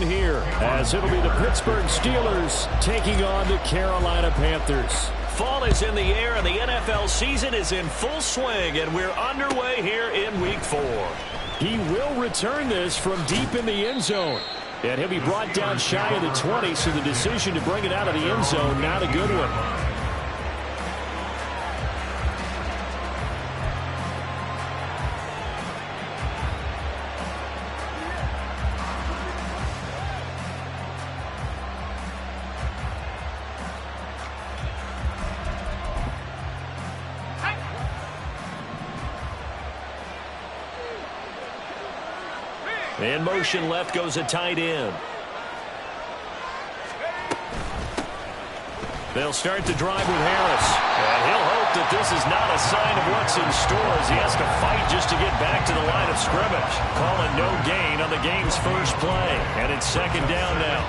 here, as it'll be the Pittsburgh Steelers taking on the Carolina Panthers. Fall is in the air, and the NFL season is in full swing, and we're underway here in Week 4. He will return this from deep in the end zone. And he'll be brought down shy of the 20, so the decision to bring it out of the end zone, not a good one. In motion left goes a tight end. They'll start the drive with Harris. And he'll hope that this is not a sign of what's in store as he has to fight just to get back to the line of scrimmage. Calling no gain on the game's first play. And it's second down now.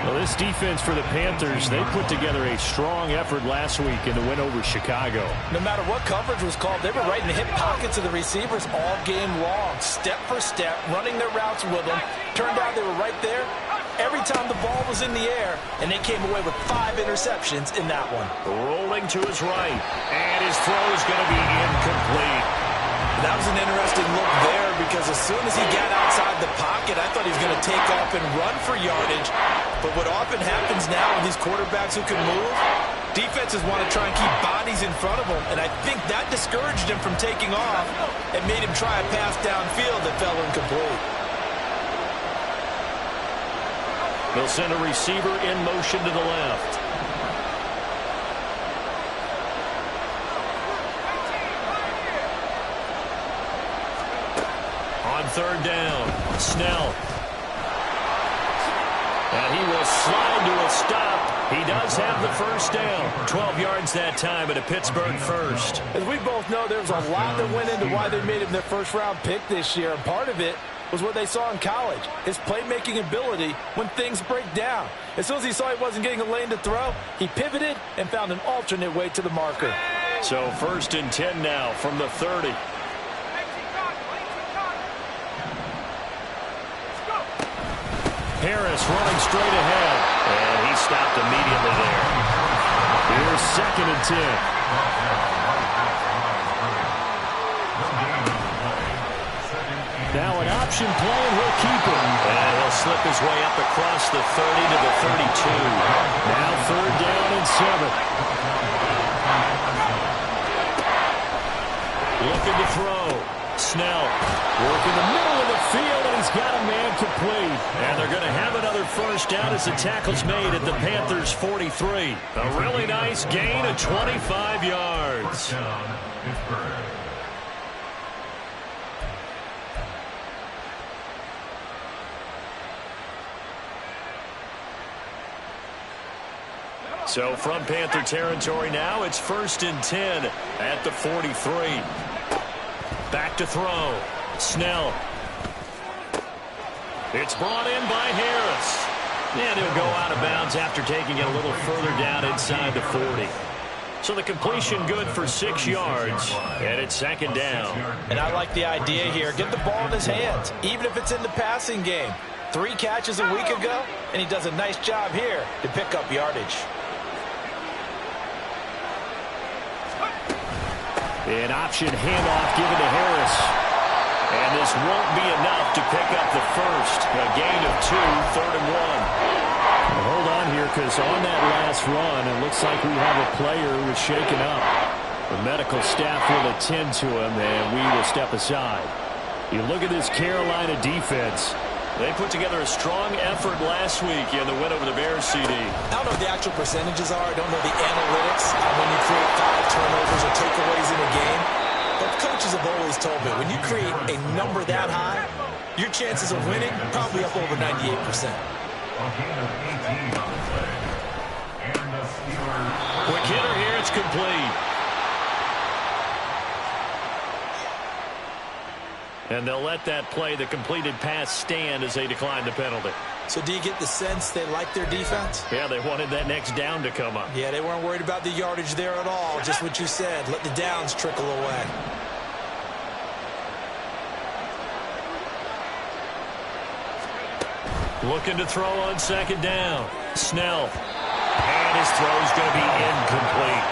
Well, this defense for the Panthers, they put together a strong effort last week in the win over Chicago. No matter what coverage was called, they were right in the hip pockets of the receivers all game long. Step for step, running their routes with them. Turned out they were right there every time the ball was in the air, and they came away with 5 interceptions in that one. Rolling to his right, and his throw is going to be incomplete. That was an interesting look there because as soon as he got outside the pocket, I thought he was going to take off and run for yardage. But what often happens now with these quarterbacks who can move, defenses want to try and keep bodies in front of them, and I think that discouraged him from taking off and made him try a pass downfield that fell incomplete. They'll send a receiver in motion to the left. On third down, Snell. And he will slide to a stop. He does have the first down. 12 yards that time at a Pittsburgh first. As we both know, there's a lot that went into why they made him their first-round pick this year. And part of it was what they saw in college, his playmaking ability when things break down. As soon as he saw he wasn't getting a lane to throw, he pivoted and found an alternate way to the marker. So first and 10 now from the 30. Harris running straight ahead. And he stopped immediately there. Here's second and 10. Now an option play, and he'll keep it. And he'll slip his way up across the 30 to the 32. Now third down and 7. Looking to throw. Snell working the middle of the field, and he's got a man complete. And they're going to have another first down as the tackle's made at the Panthers' 43. A really nice gain of 25 yards. So from Panther territory now, it's first and 10 at the 43. Back to throw. Snell. It's brought in by Harris. And he'll go out of bounds after taking it a little further down inside the 40. So the completion good for 6 yards. And it's second down. And I like the idea here. Get the ball in his hands, even if it's in the passing game. 3 catches a week ago, and he does a nice job here to pick up yardage. An option handoff given to Harris. And this won't be enough to pick up the first. A gain of 2, third and 1. Well, hold on here, because on that last run, it looks like we have a player who is shaken up. The medical staff will attend to him, and we will step aside. You look at this Carolina defense. They put together a strong effort last week in the win over the Bears, CD. I don't know what the actual percentages are. I don't know the analytics on when you create 5 turnovers or takeaways in a game. But coaches have always told me, when you create a number that high, your chances of winning probably up over 98%. Quick hitter here, it's complete. And they'll let that play, the completed pass, stand as they decline the penalty. So do you get the sense they like their defense? Yeah, they wanted that next down to come up. Yeah, they weren't worried about the yardage there at all. Just what you said. Let the downs trickle away. Looking to throw on second down. Snell. And his throw's going to be incomplete.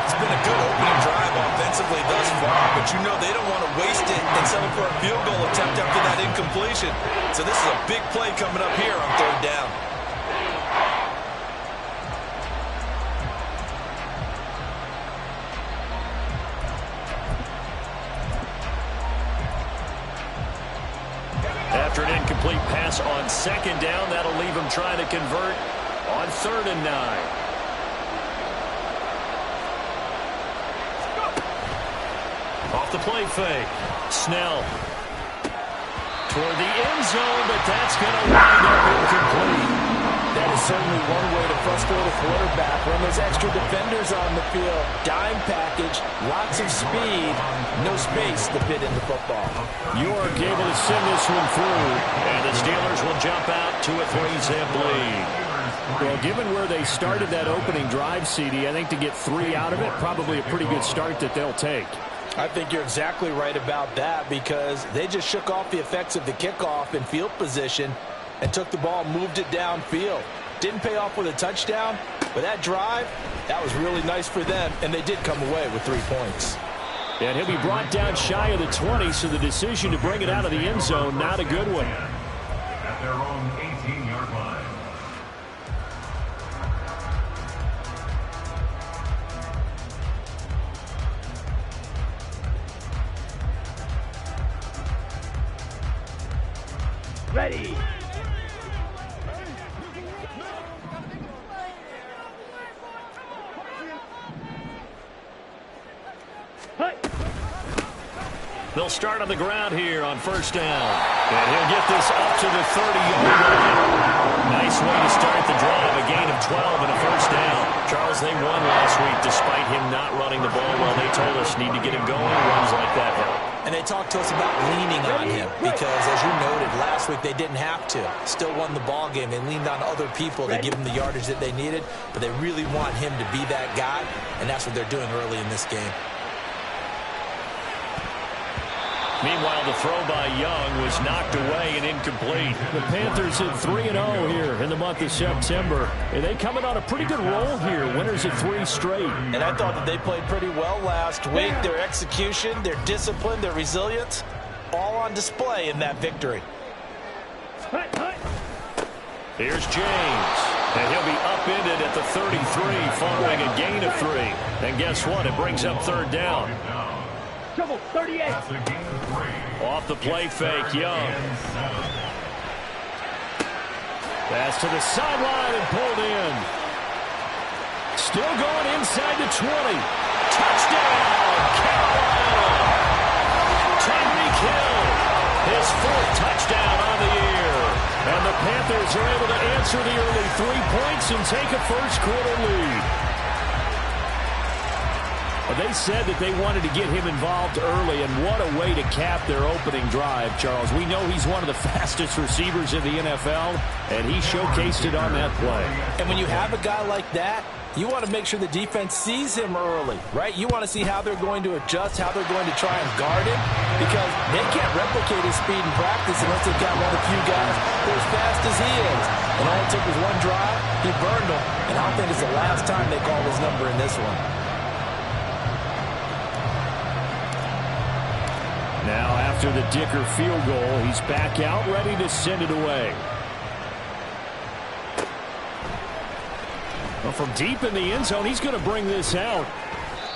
It's been a good opening drive offensively thus far, but you know they don't want to waste it and settle for a field goal attempt after that incompletion. So this is a big play coming up here on third down. After an incomplete pass on second down, that'll leave him trying to convert on 3rd and 9. Off the play fake. Snell. Toward the end zone, but that's going to wind up incomplete. That is certainly one way to frustrate a quarterback. When there's extra defenders on the field, dime package, lots of speed, no space to fit into football. York able to send this one through. And the Steelers will jump out to a 3-zip lead. Well, given where they started that opening drive, CD, I think to get 3 out of it, probably a pretty good start that they'll take. I think you're exactly right about that because they just shook off the effects of the kickoff in field position and took the ball, moved it downfield. Didn't pay off with a touchdown, but that drive, that was really nice for them, and they did come away with 3 points. And he'll be brought down shy of the 20, so the decision to bring it out of the end zone, not a good one. At their own 18-yard line. Ready. They'll start on the ground here on 1st down. And he'll get this up to the 30-yard line. Nice way to start the drive. A gain of 12 and a 1st down. Charles, they won last week despite him not running the ball well. They told us need to get him going. Runs like that help. And they talked to us about leaning on him because, as you noted, last week they didn't have to. Still won the ball game. They leaned on other people to give them the yardage that they needed, but they really want him to be that guy, and that's what they're doing early in this game. Meanwhile, the throw by Young was knocked away and incomplete. The Panthers at 3-0 here in the month of September. And they coming on a pretty good roll here. Winners of 3 straight. And I thought that they played pretty well last week. Their execution, their discipline, their resilience, all on display in that victory. Here's James. And he'll be upended at the 33 following a gain of 3. And guess what? It brings up 3rd down. Trouble, 38. Off the play fake, Young. Pass to the sideline and pulled in. Still going inside the 20. Touchdown, Carolina. Tyreek Hill, his 4th touchdown on the year. And the Panthers are able to answer the early 3 points and take a first-quarter lead. They said that they wanted to get him involved early, and what a way to cap their opening drive, Charles. We know he's one of the fastest receivers in the NFL, and he showcased it on that play. And when you have a guy like that, you want to make sure the defense sees him early, right? You want to see how they're going to adjust, how they're going to try and guard him, because they can't replicate his speed in practice unless they've got one of the few guys who are as fast as he is. And all it took was one drive, he burned them, and I don't think it's the last time they call his number in this one. Now, after the Dicker field goal, he's back out, ready to send it away. Well, from deep in the end zone, he's going to bring this out.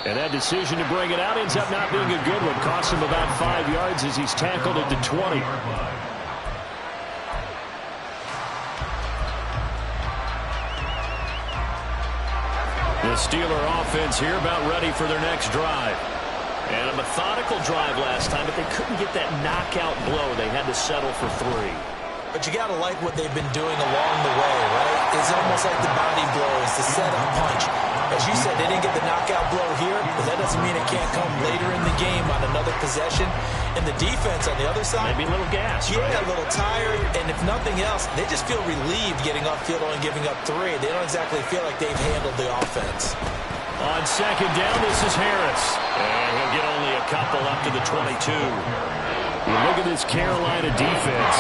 And that decision to bring it out ends up not being a good one. Costs him about 5 yards as he's tackled at the 20. The Steeler offense here about ready for their next drive. And a methodical drive last time, but they couldn't get that knockout blow. They had to settle for 3. But you got to like what they've been doing along the way, right? It's almost like the body blows, the setup punch. As you said, they didn't get the knockout blow here, but that doesn't mean it can't come later in the game on another possession. And the defense on the other side, maybe a little gas, yeah, right? A little tired. And if nothing else, they just feel relieved getting upfield and giving up 3. They don't exactly feel like they've handled the offense. On second down, this is Harris. And he'll get only a couple up to the 22. You look at this Carolina defense.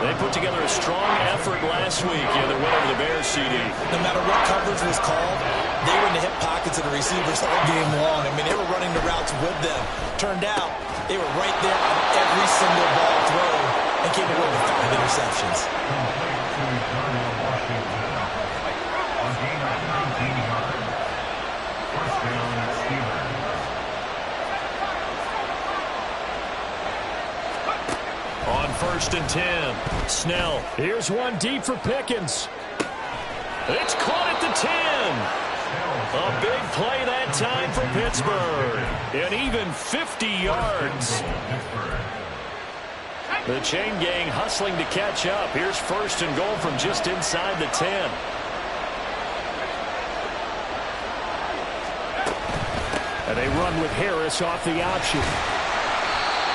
They put together a strong effort last week in their win over the Bears, CD. No matter what coverage was called, they were in the hip pockets of the receivers all game long. I mean, they were running the routes with them. Turned out, they were right there on every single ball thrown and came away with 5 interceptions. On gain of 19 yards. First down, Steelers. On 1st and 10, Snell. Here's one deep for Pickens. It's caught at the 10. A big play that time for Pittsburgh. And even 50 yards. The chain gang hustling to catch up. Here's 1st and goal from just inside the 10. And they run with Harris off the option.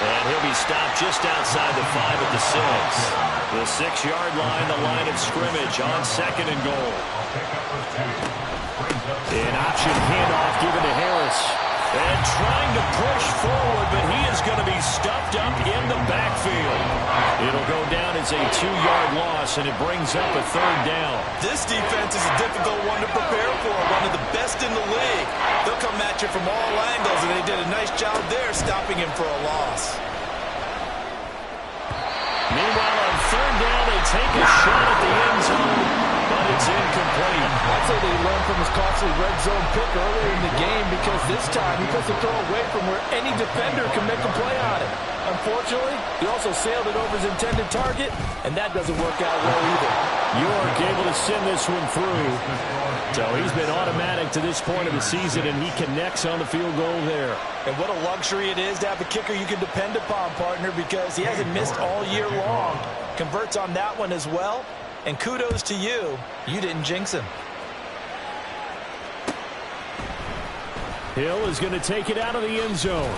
And he'll be stopped just outside the 5 at the 6. The 6-yard line, the line of scrimmage on 2nd and goal. An option handoff given to Harris. And trying to push forward, but he is going to be stuffed up in the backfield. It'll go down as a 2-yard loss, and it brings up a 3rd down. This defense is a difficult one to prepare for, one of the best in the league. They'll come at you from all angles, and they did a nice job there stopping him for a loss. Meanwhile, on 3rd down, they take a shot at the end zone, but it's incomplete. I'd say they learned from his costly red zone pick earlier in the game, because this time he puts the throw away from where any defender can make a play on it. Unfortunately, he also sailed it over his intended target, and that doesn't work out well either. York able to send this one through. So he's been automatic to this point of the season, and he connects on the field goal there. And what a luxury it is to have a kicker you can depend upon, partner, because he hasn't missed all year long. Converts on that one as well. And kudos to you. You didn't jinx him. Hill is going to take it out of the end zone.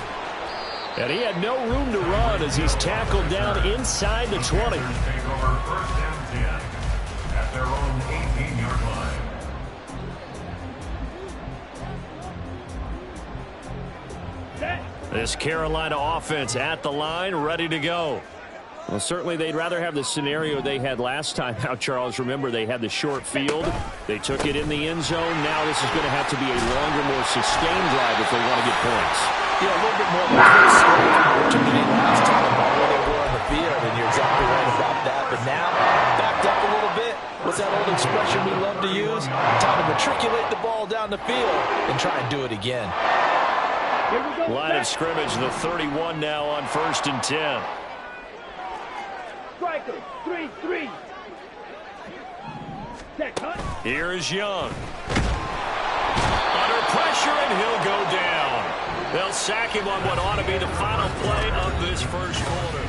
And he had no room to run as he's tackled down inside the 20. Take over 1st and 10 at their own 18-yard line. This Carolina offense at the line, ready to go. Well, certainly they'd rather have the scenario they had last time out, Charles. Remember, they had the short field. They took it in the end zone. Now this is going to have to be a longer, more sustained drive if they want to get points. Yeah, a little bit more of a opportunity last time about where they were on the field, and you're exactly right about that. But now, backed up a little bit. What's that old expression we love to use? Time to matriculate the ball down the field and try and do it again. Line of scrimmage, the 31 now on 1st and 10. Striker, 3-3. Here's Young. Under pressure, and he'll go down. They'll sack him on what ought to be the final play of this first quarter.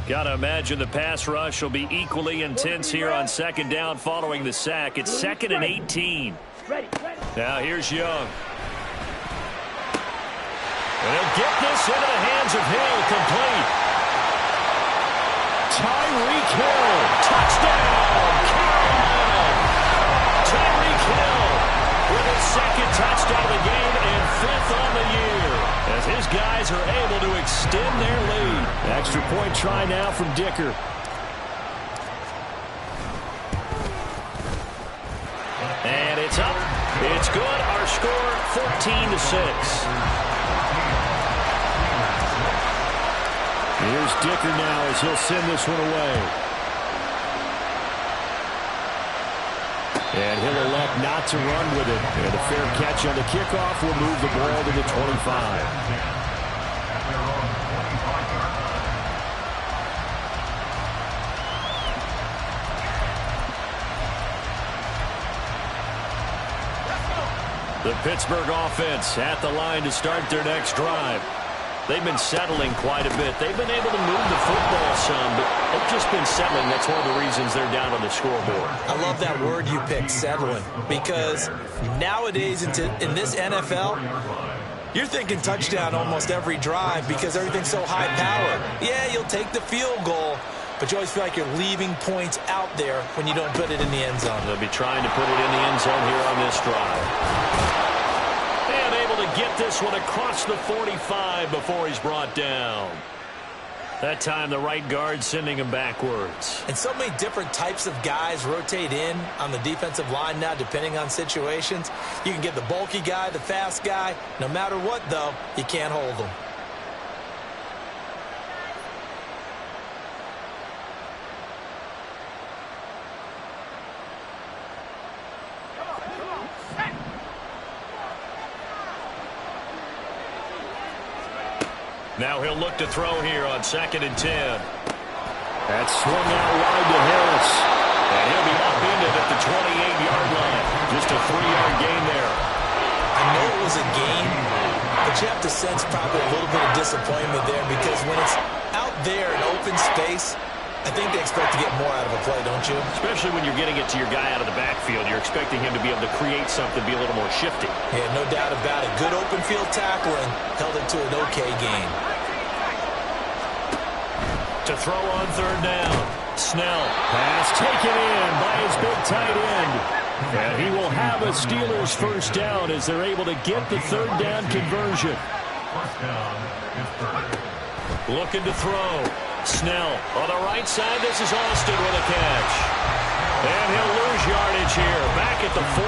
Got to imagine the pass rush will be equally intense here on 2nd down following the sack. It's 2nd and 18. Now here's Young. And he'll get this into the hands of Hill, complete. Tyreek Hill. Touchdown, Carolina. Tyreek Hill with his 2nd touchdown of the game and 5th on the year, as his guys are able to extend their lead. Extra point try now from Dicker. And it's up. It's good. Our score, 14-6. Here's Dicker now as he'll send this one away. And he'll elect not to run with it. And a fair catch on the kickoff will move the ball to the 25. The Pittsburgh offense at the line to start their next drive. They've been settling quite a bit. They've been able to move the football some, but they've just been settling. That's one of the reasons they're down on the scoreboard. I love that word you picked, settling, because nowadays in this NFL, you're thinking touchdown almost every drive because everything's so high-powered. Yeah, you'll take the field goal, but you always feel like you're leaving points out there when you don't put it in the end zone. They'll be trying to put it in the end zone here on this drive. And able to get this one across the 45 before he's brought down. That time the right guard sending him backwards. And so many different types of guys rotate in on the defensive line now depending on situations. You can get the bulky guy, the fast guy. No matter what, though, you can't hold them. Now he'll look to throw here on 2nd and 10. That's swung out wide to Harris. And he'll be upended at the 28-yard line. Just a 3-yard gain there. I know it was a game, but you have to sense probably a little bit of disappointment there because when it's out there in open space, I think they expect to get more out of a play, don't you? Especially when you're getting it to your guy out of the backfield. You're expecting him to be able to create something, be a little more shifty. Yeah, no doubt about it. Good open field tackling held it to an okay game. To throw on 3rd down. Snell. Pass taken in by his big tight end. And he will have a Steelers first down as they're able to get the 3rd down conversion. Looking to throw. Snell on the right side. This is Austin with a catch. And he'll lose yardage here. Back at the 41.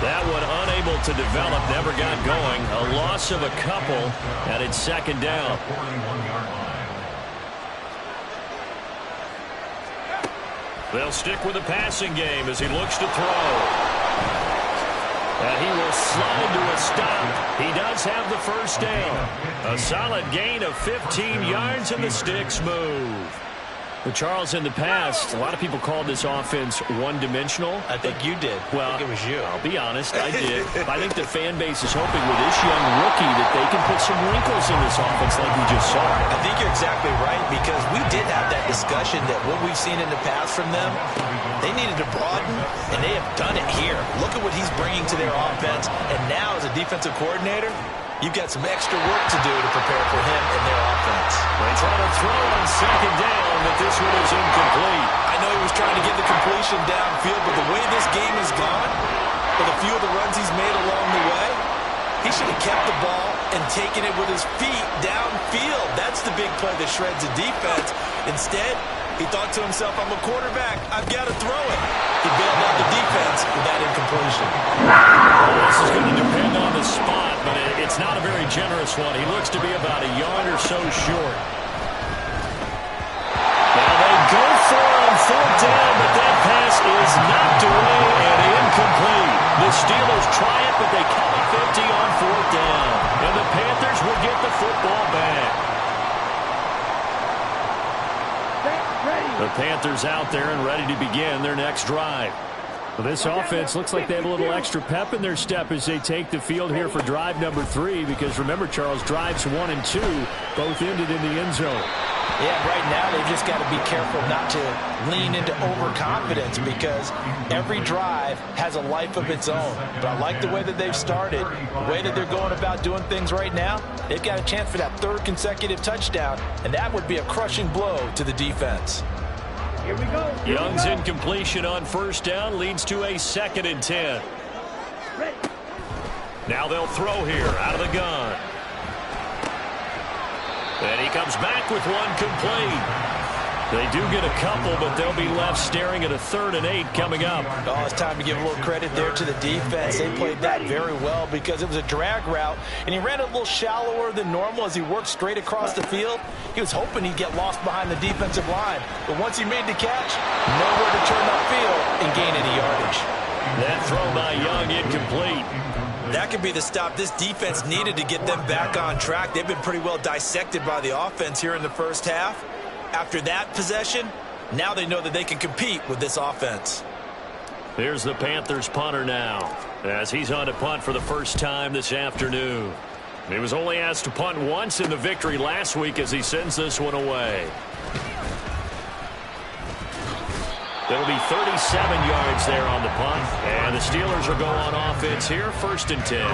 That one unable to develop. Never got going. A loss of a couple. And it's 2nd down. They'll stick with the passing game as he looks to throw. And he will slide to a stop. He does have the first down. A solid gain of 15 yards and the sticks move. Well, Charles, in the past, a lot of people called this offense one-dimensional. I think you did. Well, I think it was you. I'll be honest, I did. I think the fan base is hoping with this young rookie that they can put some wrinkles in this offense like we just saw. I think you're exactly right because we did have that discussion that what we've seen in the past from them, they needed to broaden, and they have done it here. Look at what he's bringing to their offense, and now as a defensive coordinator, you've got some extra work to do to prepare for him and their offense. They try to throw on 2nd down, but this one is incomplete. I know he was trying to get the completion downfield, but the way this game has gone, with a few of the runs he's made along the way, he should have kept the ball and taken it with his feet downfield. That's the big play that shreds the defense. Instead, he thought to himself, I'm a quarterback. I've got to throw it. He bailed out the defense with that incompletion. Well, this is going to depend on the spot, but it's not a very generous one. He looks to be about a yard or so short. Now they go for it on 4th down, but that pass is knocked away and incomplete. The Steelers try it, but they come up empty on 4th down. And the Panthers will get the football back. The Panthers out there and ready to begin their next drive. Well, this offense looks like they have a little extra pep in their step as they take the field here for drive number 3 because remember, Charles, drives 1 and 2 both ended in the end zone. Yeah, right now they've just got to be careful not to lean into overconfidence because every drive has a life of its own. But I like the way that they've started, the way that they're going about doing things right now. They've got a chance for that 3rd consecutive touchdown, and that would be a crushing blow to the defense. Here we go. Young's incompletion on 1st down leads to a 2nd and 10. Now they'll throw here out of the gun. And he comes back with one complete. They do get a couple, but they'll be left staring at a 3rd and 8 coming up. Oh, it's time to give a little credit there to the defense. They played that very well because it was a drag route, and he ran it a little shallower than normal as he worked straight across the field. He was hoping he'd get lost behind the defensive line, but once he made the catch, nowhere to turn upfield and gain any yardage. That throw by Young incomplete. That could be the stop this defense needed to get them back on track. They've been pretty well dissected by the offense here in the first half. After that possession, now they know that they can compete with this offense. Here's the Panthers punter now as he's on to punt for the first time this afternoon. He was only asked to punt once in the victory last week as he sends this one away. It'll be 37 yards there on the punt. And the Steelers will go on offense here, 1st and 10.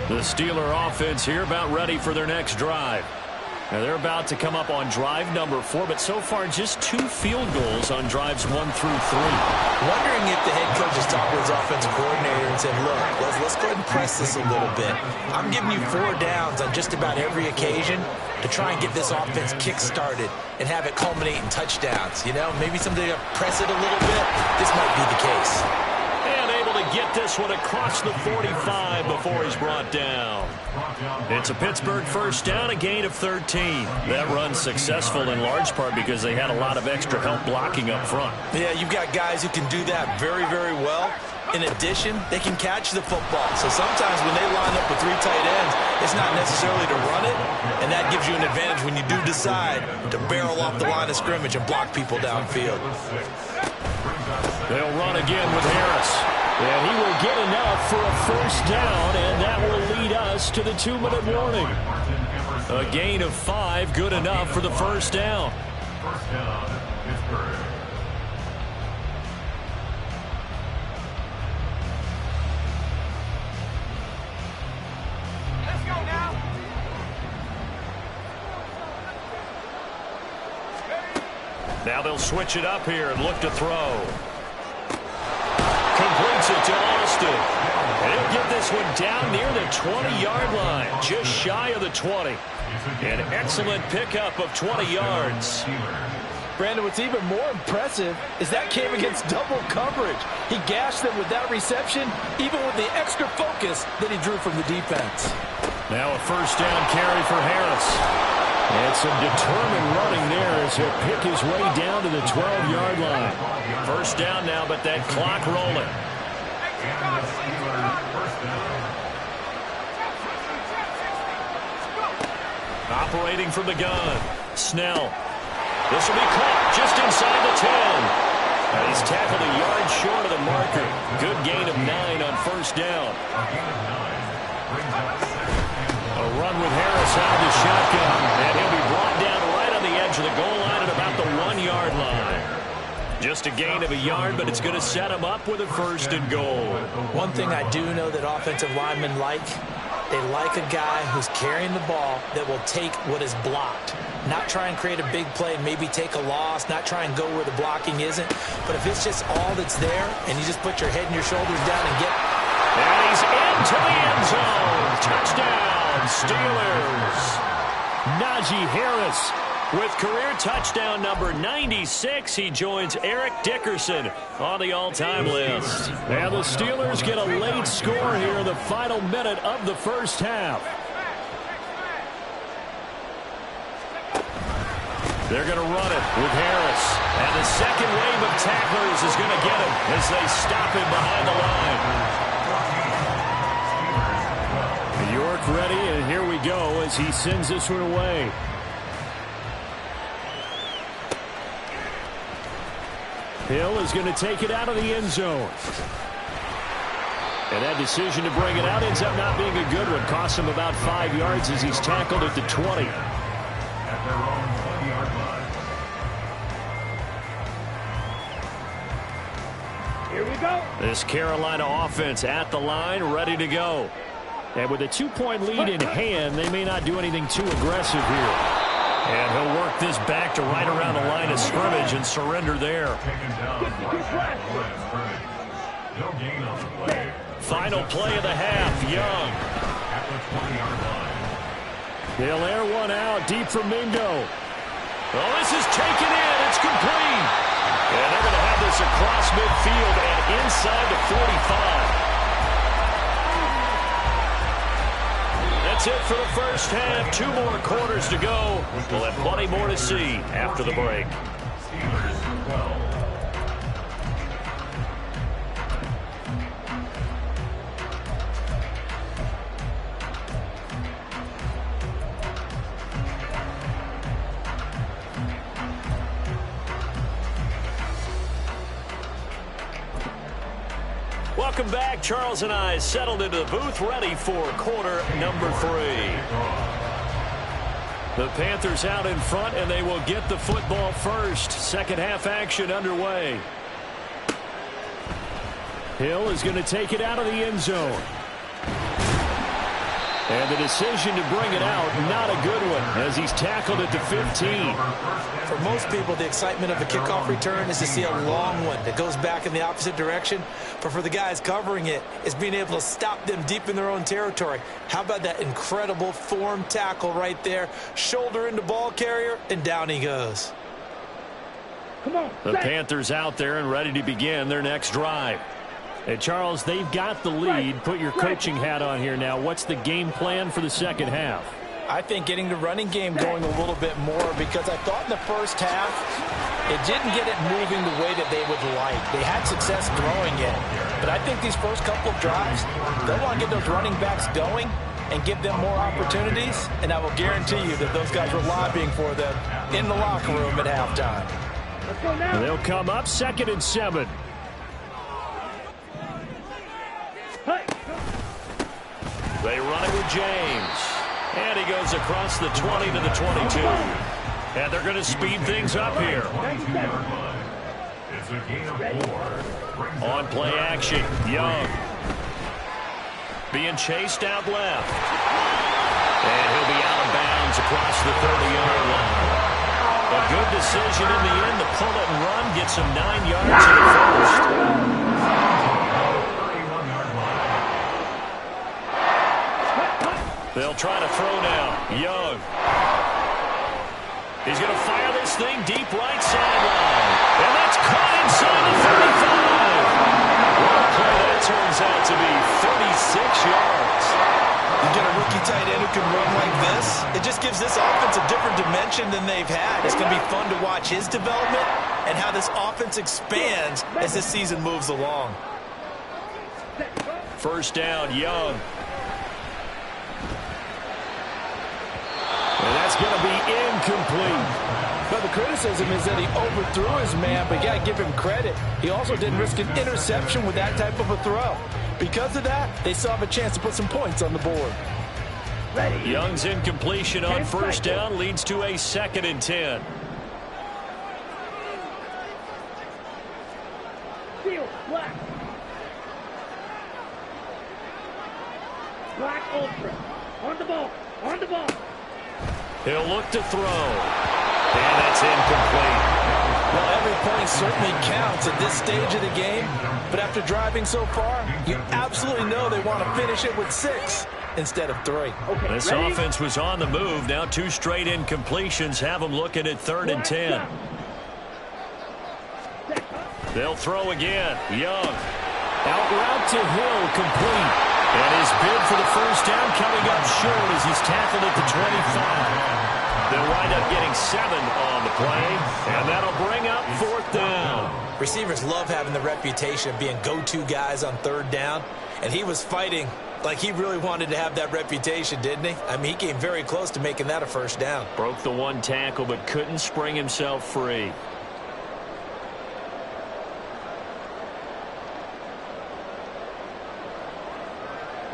The Steeler offense here about ready for their next drive. Now they're about to come up on drive number 4, but so far just 2 field goals on drives 1 through 3. Wondering if the head coach is talking to his offensive coordinator and said, look, let's go ahead and press this a little bit. I'm giving you 4 downs on just about every occasion to try and get this offense kick-started and have it culminate in touchdowns. You know, maybe somebody to press it a little bit. This might be the case. And able to get this one across the 45 before he's brought down. It's a Pittsburgh 1st down, a gain of 13. That run's successful in large part because they had a lot of extra help blocking up front. Yeah, you've got guys who can do that very, very well. In addition, they can catch the football. So sometimes when they line up with 3 tight ends, it's not necessarily to run it, and that gives you an advantage when you do decide to barrel off the line of scrimmage and block people downfield. They'll run again with Harris. And he will get enough for a 1st down, and that will lead us to the 2-minute warning. A gain of 5, good enough for the 1st down. 1st down, Pittsburgh. Let's go now. Now they'll switch it up here and look to throw. Completes it to Austin. And he'll get this one down near the 20-yard line, just shy of the 20. An excellent pickup of 20 yards. Brandon, what's even more impressive is that came against double coverage. He gashed them with that reception, even with the extra focus that he drew from the defense. Now a 1st down carry for Harris. And some determined running there as he'll pick his way down to the 12-yard line. 1st down now, but that clock rolling. Operating from the gun. Snell. This will be caught just inside the 10. And he's tackled a yard short of the marker. Good gain of 9 on 1st down. A run with Harris out of the shotgun. And he'll be brought down right on the edge of the goal line at about the 1-yard line. Just a gain of a yard, but it's going to set him up with a 1st and goal. One thing I do know that offensive linemen like, they like a guy who's carrying the ball that will take what is blocked. Not try and create a big play, maybe take a loss, not try and go where the blocking isn't. But if it's just all that's there, and you just put your head and your shoulders down and get... And he's into the end zone. Touchdown, Steelers. Najee Harris with career touchdown number 96. He joins Eric Dickerson on the all-time list. And the Steelers get a late score here in the final minute of the 1st half. They're going to run it with Harris. And the second wave of tacklers is going to get him as they stop him behind the line. York ready, and here we go as he sends this one away. Hill is going to take it out of the end zone. And that decision to bring it out ends up not being a good one. Costs him about 5 yards as he's tackled at the 20. At their own 20-yard line. Here we go. This Carolina offense at the line, ready to go. And with a 2-point lead in hand, they may not do anything too aggressive here. And he'll work this back to right around the line of scrimmage and surrender there. Taken down by the line of scrimmage. No gain on the play. Final play of the half, Young. At the 20-yard line. They'll air one out deep from Mingo. Oh, this is taken in. It's complete. And they're going to have this across midfield and inside the 45. That's it for the 1st half. 2 more quarters to go. We'll have plenty more to see after the break. Steelers 12. Welcome back. Charles and I settled into the booth, ready for quarter number 3. The Panthers out in front, and they will get the football first. Second half action underway. Hill is going to take it out of the end zone. And the decision to bring it out, not a good one, as he's tackled at the 15. For most people, the excitement of a kickoff return is to see a long one that goes back in the opposite direction. But for the guys covering it, it's being able to stop them deep in their own territory. How about that incredible form tackle right there? Shoulder into ball carrier, and down he goes. Come on. The Panthers out there and ready to begin their next drive. And Charles, they've got the lead. Put your coaching hat on here now. What's the game plan for the second half? I think getting the running game going a little bit more, because I thought in the first half it didn't get it moving the way that they would like. They had success throwing it, but I think these first couple of drives, they'll want to get those running backs going and give them more opportunities, and I will guarantee you that those guys were lobbying for them in the locker room at halftime. They'll come up 2nd and 7. They run it with James. And he goes across the 20 to the 22. And they're going to speed things up here. On play action, Young. Being chased out left. And he'll be out of bounds across the 30-yard line. A good decision in the end to pull it and run, get some 9 yards in the first. They'll try to throw now. Young. He's going to fire this thing deep right sideline. And that's caught inside the 35. What a play that turns out to be. 36 yards. You get a rookie tight end who can run like this, it just gives this offense a different dimension than they've had. It's going to be fun to watch his development and how this offense expands as this season moves along. First down, Young. And that's going to be incomplete. But the criticism is that he overthrew his man, but you got to give him credit. He also didn't risk an interception with that type of a throw. Because of that, they still have a chance to put some points on the board. Young's incompletion on first down leads to a 2nd and 10. Black Ultra. On the ball. On the ball. He'll look to throw. And that's incomplete. Well, every point certainly counts at this stage of the game. But after driving so far, you absolutely know they want to finish it with 6 instead of 3. Okay, this offense was on the move. Now 2 straight incompletions have them looking at 3rd and 10. They'll throw again. Young. Out route to Hill, complete. And his bid for the first down coming up short as he's tackled at the 25. They'll wind up getting 7 on the play, and that'll bring up 4th down. Receivers love having the reputation of being go-to guys on 3rd down, and he was fighting like he really wanted to have that reputation, didn't he? I mean, he came very close to making that a first down. Broke the 1 tackle, but couldn't spring himself free.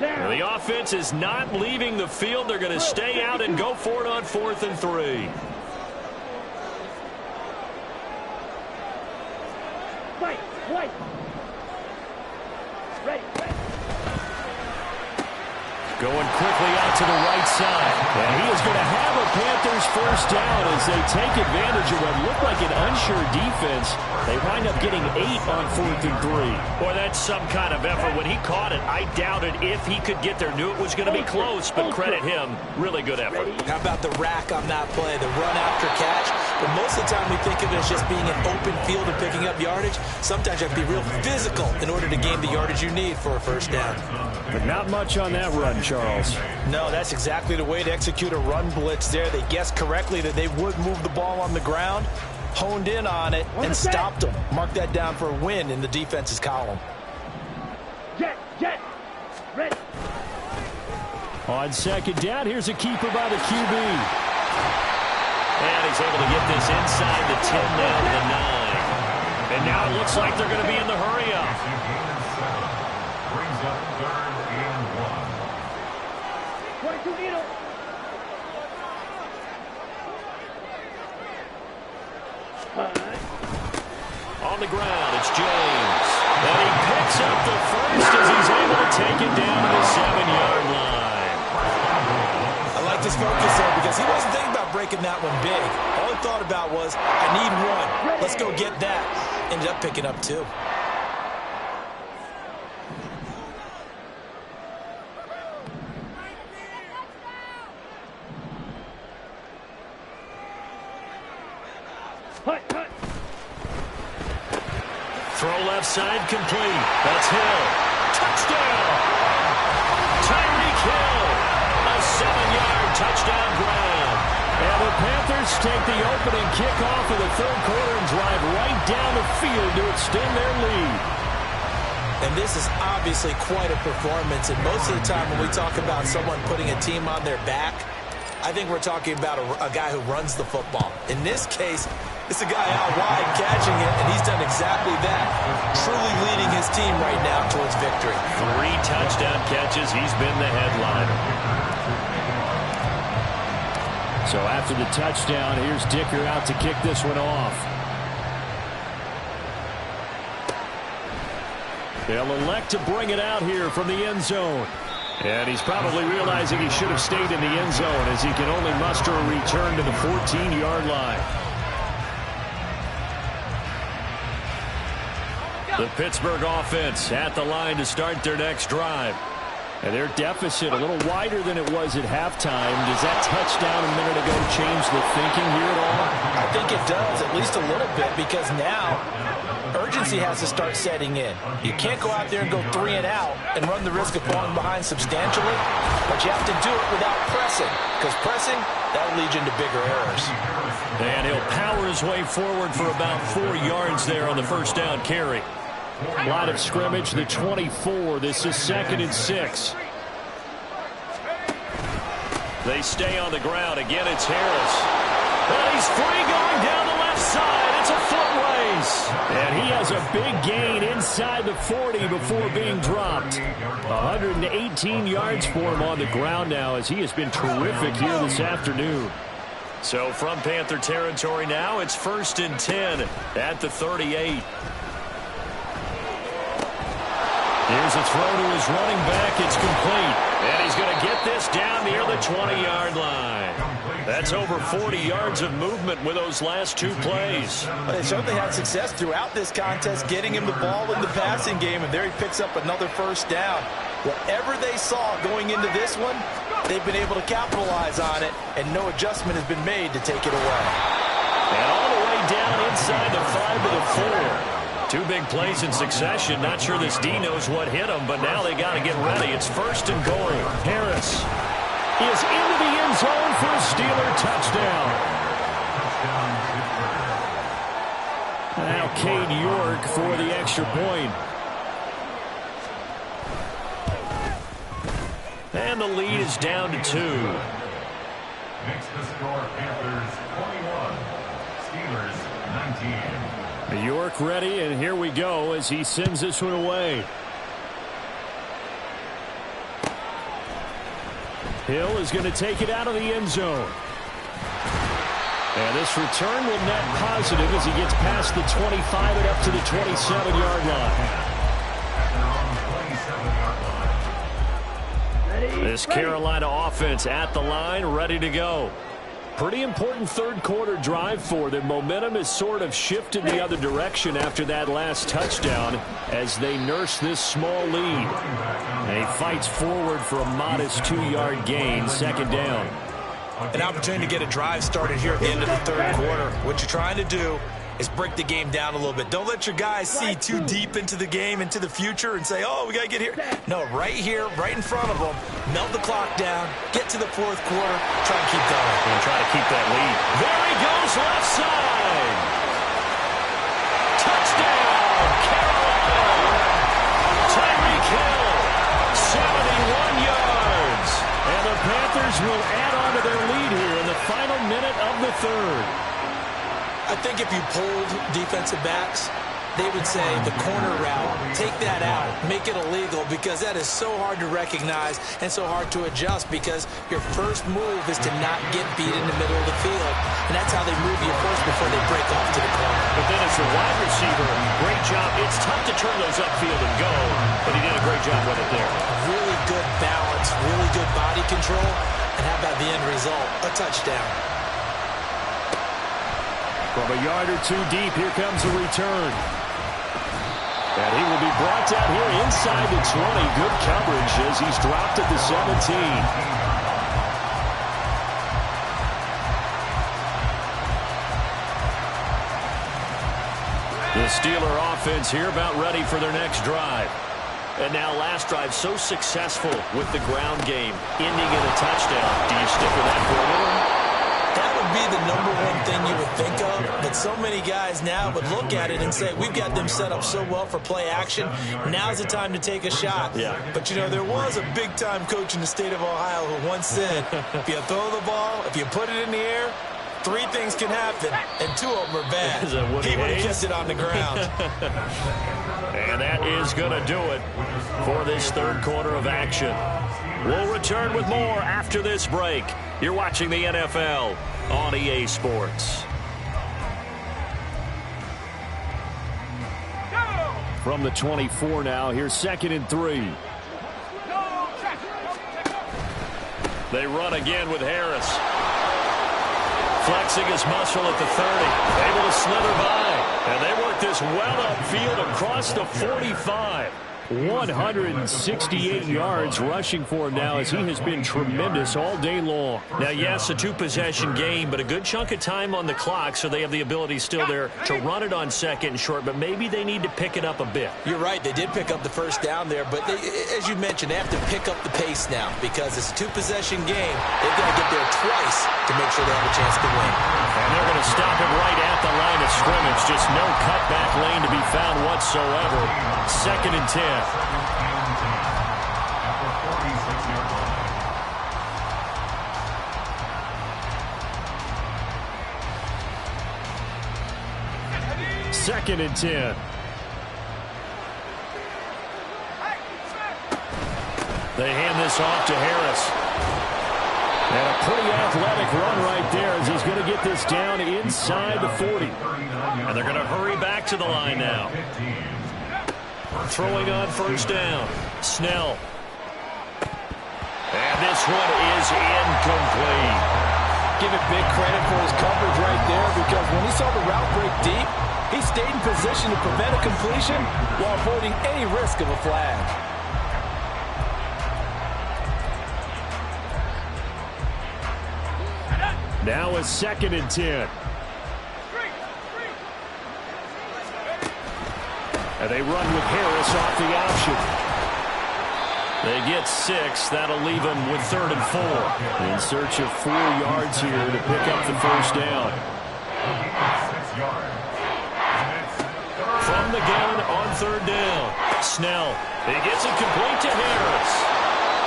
The offense is not leaving the field. They're going to stay out and go for it on 4th and 3. White. Ready. Going quickly out to the right side. And he is going to have a Panthers first down as they take advantage of what looked like an unsure defense. They wind up getting 8 on 4th and 3. Boy, that's some kind of effort. When he caught it, I doubted if he could get there. Knew it was going to be close, but credit him. Really good effort. How about the rack on that play, the run after catch? But most of the time we think of it as just being an open field and picking up yardage. Sometimes you have to be real physical in order to gain the yardage you need for a first down. But not much on that run, Charles. No, that's exactly the way to execute a run blitz there. They guessed correctly that they would move the ball on the ground, honed in on it, and stopped them. Mark that down for a win in the defense's column. Jet. Ready. On 2nd down, here's a keeper by the QB. And he's able to get this inside the 10 down to the 9. And now it looks like they're going to be in the hurry-up. Bonito. On the ground, it's James. And he picks up the first as he's able to take it down to the 7-yard line. I like this focus there because he wasn't thinking about breaking that one big. All he thought about was, I need one. Let's go get that. Ended up picking up 2. Throw left side complete. That's Hill. Touchdown! Tyreek Hill. A 7-yard touchdown grab. And the Panthers take the opening kickoff of the third quarter and drive right down the field to extend their lead. And this is obviously quite a performance. And most of the time when we talk about someone putting a team on their back, I think we're talking about a guy who runs the football. In this case, it's a guy out wide catching it, and he's done exactly that. Truly leading his team right now towards victory. 3 touchdown catches. He's been the headliner. So after the touchdown, here's Dicker out to kick this one off. They'll elect to bring it out here from the end zone. And he's probably realizing he should have stayed in the end zone as he can only muster a return to the 14-yard line. The Pittsburgh offense at the line to start their next drive. And their deficit a little wider than it was at halftime. Does that touchdown a minute ago change the thinking here at all? I think it does, at least a little bit, because now urgency has to start setting in. You can't go out there and go 3 and out and run the risk of falling behind substantially, but you have to do it without pressing, because pressing, that'll lead you into bigger errors. And he'll power his way forward for about 4 yards there on the first down carry. Line of scrimmage, the 24. This is 2nd and 6. They stay on the ground. Again, it's Harris. And he's free going down the left side. It's a foot race. And he has a big gain inside the 40 before being dropped. 118 yards for him on the ground now as he has been terrific here this afternoon. So from Panther territory now, it's 1st and 10 at the 38. Here's a throw to his running back. It's complete. And he's going to get this down near the 20-yard line. That's over 40 yards of movement with those last 2 plays. They certainly had success throughout this contest, getting him the ball in the passing game, and there he picks up another first down. Whatever they saw going into this one, they've been able to capitalize on it, and no adjustment has been made to take it away. And all the way down inside the 5 to the 4. 2 big plays in succession. Not sure this D knows what hit him, but now they got to get ready. It's 1st and goal. Harris is into the end zone for a Steeler touchdown. Now Cade York for the extra point. And the lead is down to 2. Makes the score Panthers 21, Steelers 19. York ready, and here we go as he sends this one away. Hill is going to take it out of the end zone. And this return will net positive as he gets past the 25 and up to the 27-yard line. This Carolina offense at the line, ready to go. Pretty important third quarter drive for them. Momentum has sort of shifted the other direction after that last touchdown as they nurse this small lead. And he fights forward for a modest 2-yard gain, 2nd down. An opportunity to get a drive started here at the end of the third quarter. What you're trying to do is break the game down a little bit. Don't let your guys see too deep into the game, into the future, and say, oh, we got to get here. No, right here, right in front of them, melt the clock down, get to the 4th quarter, try to keep going. And try to keep that lead. There he goes, left side. Touchdown, Carolina. Tyreek Hill, 71 yards. And the Panthers will add on to their lead here in the final minute of the third. I think if you polled defensive backs, they would say the corner route, take that out, make it illegal, because that is so hard to recognize and so hard to adjust, because your first move is to not get beat in the middle of the field. And that's how they move you first before they break off to the corner. But then as a wide receiver, great job. It's tough to turn those upfield and go, but he did a great job with it there. Really good balance, really good body control, and how about the end result? A touchdown. From a yard or two deep, here comes a return. And he will be brought down here inside the 20. Good coverage as he's dropped at the 17. The Steeler offense here about ready for their next drive. And now last drive so successful with the ground game, ending in a touchdown. Do you stick with that formula? That would be the number one thing you would think of, but so many guys now would look at it and say, we've got them set up so well for play action. Now's the time to take a shot. Yeah. But, you know, there was a big-time coach in the state of Ohio who once said, if you throw the ball, if you put it in the air, 3 things can happen, and 2 of them are bad. Is that Woody He would have Hayes? kept it on the ground. And that is going to do it for this third quarter of action. We'll return with more after this break. You're watching the NFL on EA Sports. From the 24 now, here's 2nd and 3. They run again with Harris. Flexing his muscle at the 30. Able to slither by. And they work this well upfield across the 45. 168 yards rushing for him now as he has been tremendous all day long. Now, yes, a 2-possession game, but a good chunk of time on the clock, so they have the ability still there to run it on 2nd and short, but maybe they need to pick it up a bit. You're right. They did pick up the first down there, but they, as you mentioned, they have to pick up the pace now because it's a 2-possession game. They've got to get there twice to make sure they have a chance to win. And they're going to stop it right at the line of scrimmage. Just no cutback lane to be found whatsoever. 2nd and 10. Second and 10. They hand this off to Harris. And a pretty athletic run right there as he's going to get this down inside the 40. And they're going to hurry back to the line now. Throwing on first down. Snell. And this one is incomplete. Give it big credit for his coverage right there because when he saw the route break deep, he stayed in position to prevent a completion while avoiding any risk of a flag. Now a 2nd and 10. And they run with Harris off the option. They get 6. That'll leave them with 3rd and 4. In search of 4 yards here to pick up the first down. From the gun on 3rd down. Snell. He gets it complete to Harris.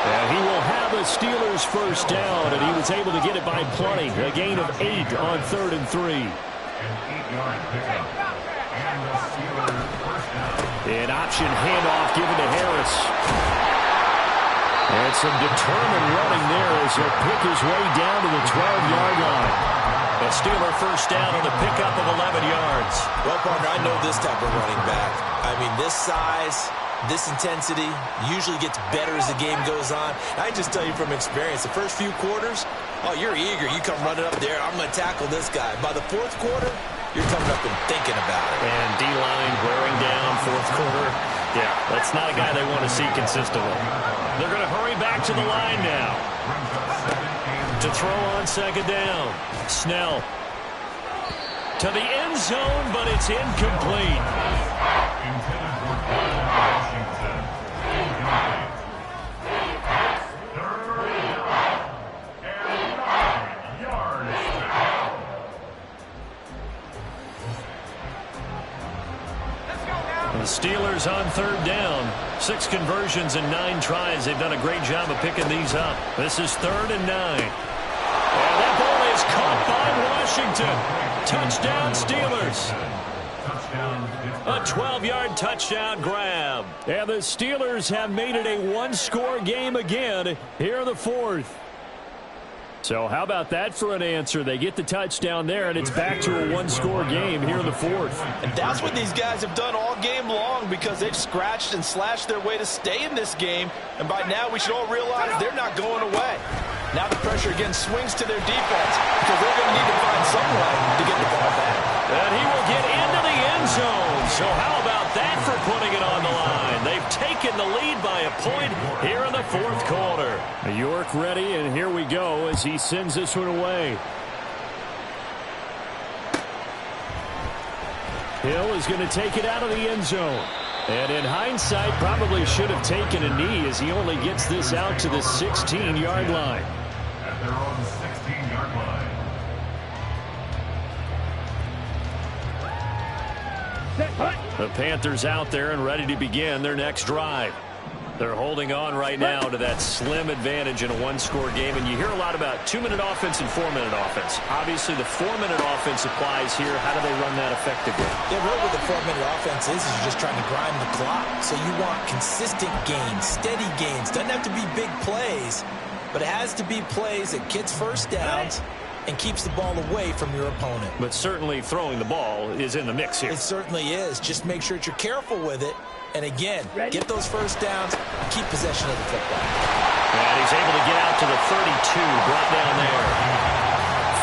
And he will have a Steelers first down, and he was able to get it by plenty. A gain of 8 on 3rd and 3. An option handoff given to Harris. And some determined running there as he'll pick his way down to the 12-yard line. A Steeler first down on the pickup of 11 yards. Well, partner, I know this type of running back. I mean, this size, this intensity usually gets better as the game goes on. I just tell you from experience, the first few quarters, oh, you're eager. You come running up there, I'm going to tackle this guy. By the 4th quarter, you're coming up and thinking about it. And D-line wearing down 4th quarter. Yeah, that's not a guy they want to see consistently. They're going to hurry back to the line now. To throw on 2nd down. Snell. To the end zone, but it's incomplete. The Steelers on 3rd down. 6 conversions and 9 tries. They've done a great job of picking these up. This is 3rd and 9. And that ball is caught by Washington. Touchdown, Steelers. A 12-yard touchdown grab. And the Steelers have made it a one-score game again here in the fourth. So how about that for an answer? They get the touchdown there, and it's back to a one-score game here in the fourth. And that's what these guys have done all game long because they've scratched and slashed their way to stay in this game. And by now, we should all realize they're not going away. Now the pressure again swings to their defense because they're going to need to find some way to get the ball back. And he will get into the end zone. So how about that for putting it on the line? They've taken the lead by a point here in the fourth quarter. York ready, and here we go as he sends this one away. Hill is going to take it out of the end zone. And in hindsight, probably should have taken a knee as he only gets this out to the 16-yard line. At their own 16-yard line. The Panthers out there and ready to begin their next drive. They're holding on right now to that slim advantage in a one-score game. And you hear a lot about 2-minute offense and 4-minute offense. Obviously, the 4-minute offense applies here. How do they run that effectively? Yeah, really what the 4-minute offense is you're just trying to grind the clock. So you want consistent gains, steady gains. Doesn't have to be big plays, but it has to be plays that gets first downs and keeps the ball away from your opponent. But certainly throwing the ball is in the mix here. It certainly is. Just make sure that you're careful with it. And again, get those first downs, keep possession of the football. And he's able to get out to the 32, brought down there.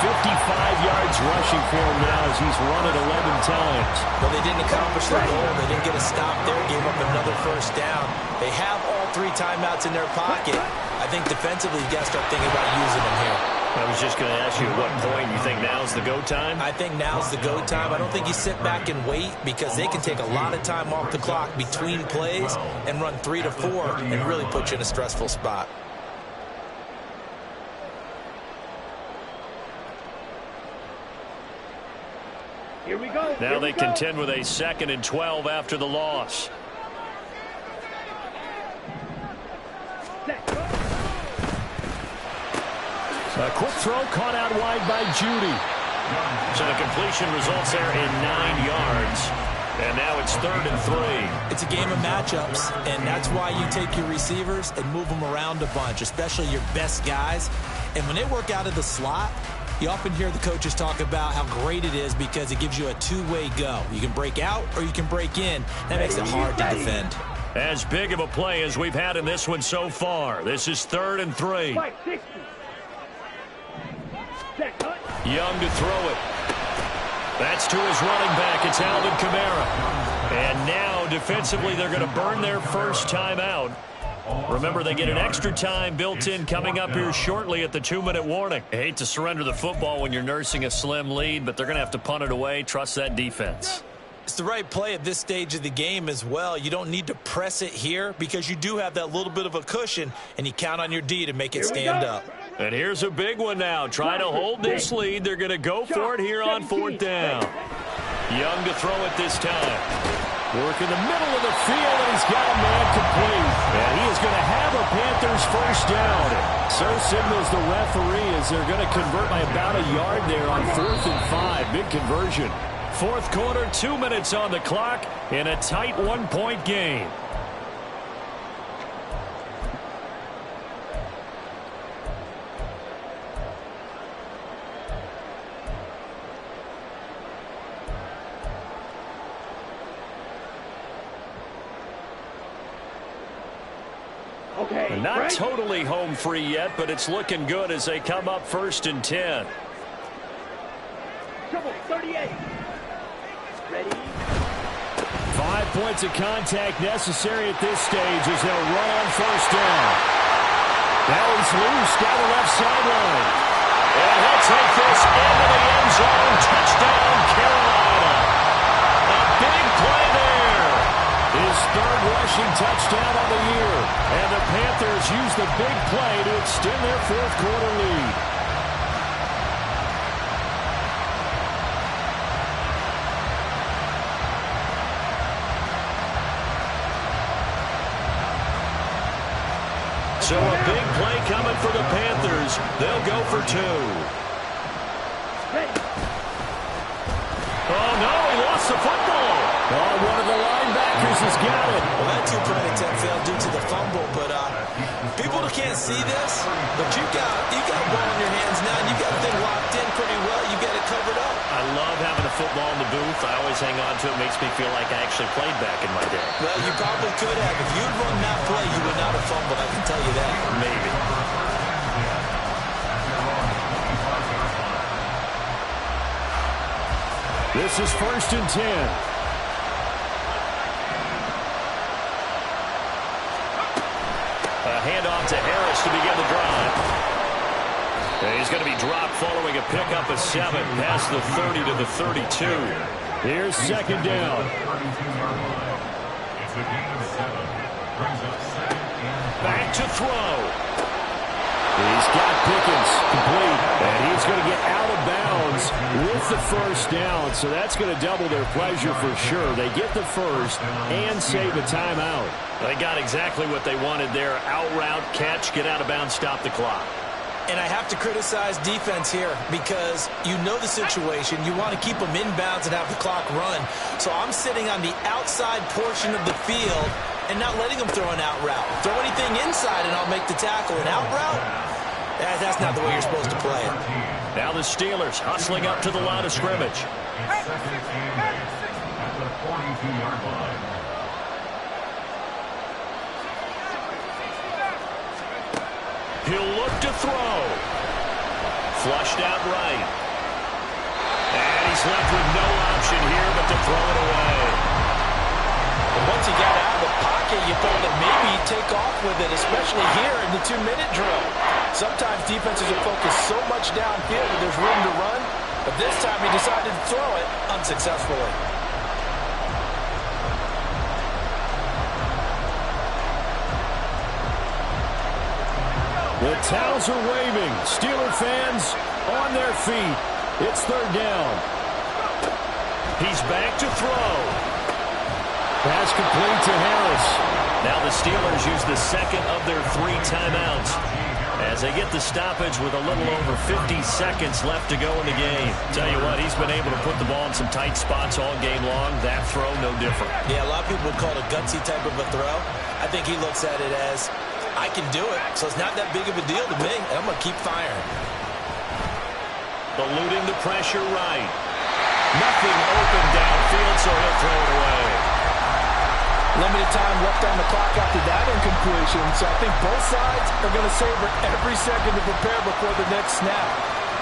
55 yards rushing for him now as he's run it 11 times. Well, they didn't accomplish their goal. They didn't get a stop there, gave up another first down. They have all 3 timeouts in their pocket. I think defensively, you got to start thinking about using them here. I was just going to ask you at what point you think now's the go time? I think now's the go time. I don't think you sit back and wait because they can take a lot of time off the clock between plays and run 3 to 4 and really put you in a stressful spot. Here we go. Now they contend with a 2nd and 12 after the loss. A quick throw caught out wide by Judy. So the completion results there in 9 yards. And now it's 3rd and 3. It's a game of matchups, and that's why you take your receivers and move them around a bunch, especially your best guys. And when they work out of the slot, you often hear the coaches talk about how great it is because it gives you a two-way go. You can break out or you can break in. That makes it hard to defend. As big of a play as we've had in this one so far. This is 3rd and 3. Young to throw it. That's to his running back. It's Alvin Kamara. And now, defensively, they're going to burn their first time out. Remember, they get an extra time built in coming up here shortly at the 2-minute warning. I hate to surrender the football when you're nursing a slim lead, but they're going to have to punt it away. Trust that defense. It's the right play at this stage of the game as well. You don't need to press it here because you do have that little bit of a cushion, and you count on your D to make it stand up. And here's a big one now. Try to hold this lead. They're going to go for it here on 4th down. Young to throw it this time. Work in the middle of the field, and he's got a man complete. And he is going to have a Panthers first down. So signals the referee as they're going to convert by about a yard there on 4th and 5. Big conversion. Fourth quarter, 2 minutes on the clock in a tight 1-point game. Okay. Not totally home free yet, but it's looking good as they come up 1st and 10. Trouble 38. Ready? 5 points of contact necessary at this stage as they'll run on 1st down. That one's loose down the left sideline. And he'll take this into the end zone. Touchdown, Carolina. A big play there. His 3rd rushing touchdown on the year. And the Panthers use the big play to extend their 4th quarter lead. So a big play coming for the Panthers. They'll go for 2. Ready. Oh, no, he lost the football. Oh, one of the linebackers has got it. Well, that two-point attempt failed due to the fumble, but people can't see this, but you got a ball in your hands now, and you got the thing locked in pretty well. You got it covered up. I love having a football in the booth. I always hang on to it. Makes me feel like I actually played back in my day. Well, you probably could have. If you'd run that play, you would not have fumbled, I can tell you that. Maybe. This is 1st and 10. A handoff to Harris to begin the drive. And he's going to be dropped following a pickup of 7 past the 30 to the 32. Here's 2nd down. Back to throw. He's got Pickens complete, and he's going to get out of bounds with the 1st down, so that's going to double their pleasure for sure. They get the 1st and save a timeout. They got exactly what they wanted there. Out route, catch, get out of bounds, stop the clock. And I have to criticize defense here because you know the situation. You want to keep them inbounds and have the clock run. So I'm sitting on the outside portion of the field and not letting them throw an out route. Throw anything inside and I'll make the tackle. An out route? That's not the way you're supposed to play it. Now the Steelers hustling up to the line of scrimmage. He'll look to throw. Flushed out right. And he's left with no option here but to throw it away. But once he got out of the pocket, you thought that maybe he'd take off with it, especially here in the 2-minute drill. Sometimes defenses are focused so much downfield that there's room to run, but this time he decided to throw it unsuccessfully. The towels are waving. Steeler fans on their feet. It's 3rd down. He's back to throw. Pass complete to Harris. Now the Steelers use the 2nd of their 3 timeouts as they get the stoppage with a little over 50 seconds left to go in the game. Tell you what, he's been able to put the ball in some tight spots all game long. That throw, no different. Yeah, a lot of people would call it a gutsy type of a throw. I think he looks at it as, I can do it, so it's not that big of a deal to me, and I'm going to keep firing. Eluding the pressure right. Nothing open downfield, so he'll throw it away. Limited time left on the clock after that incompletion, so I think both sides are going to savor every second to prepare before the next snap.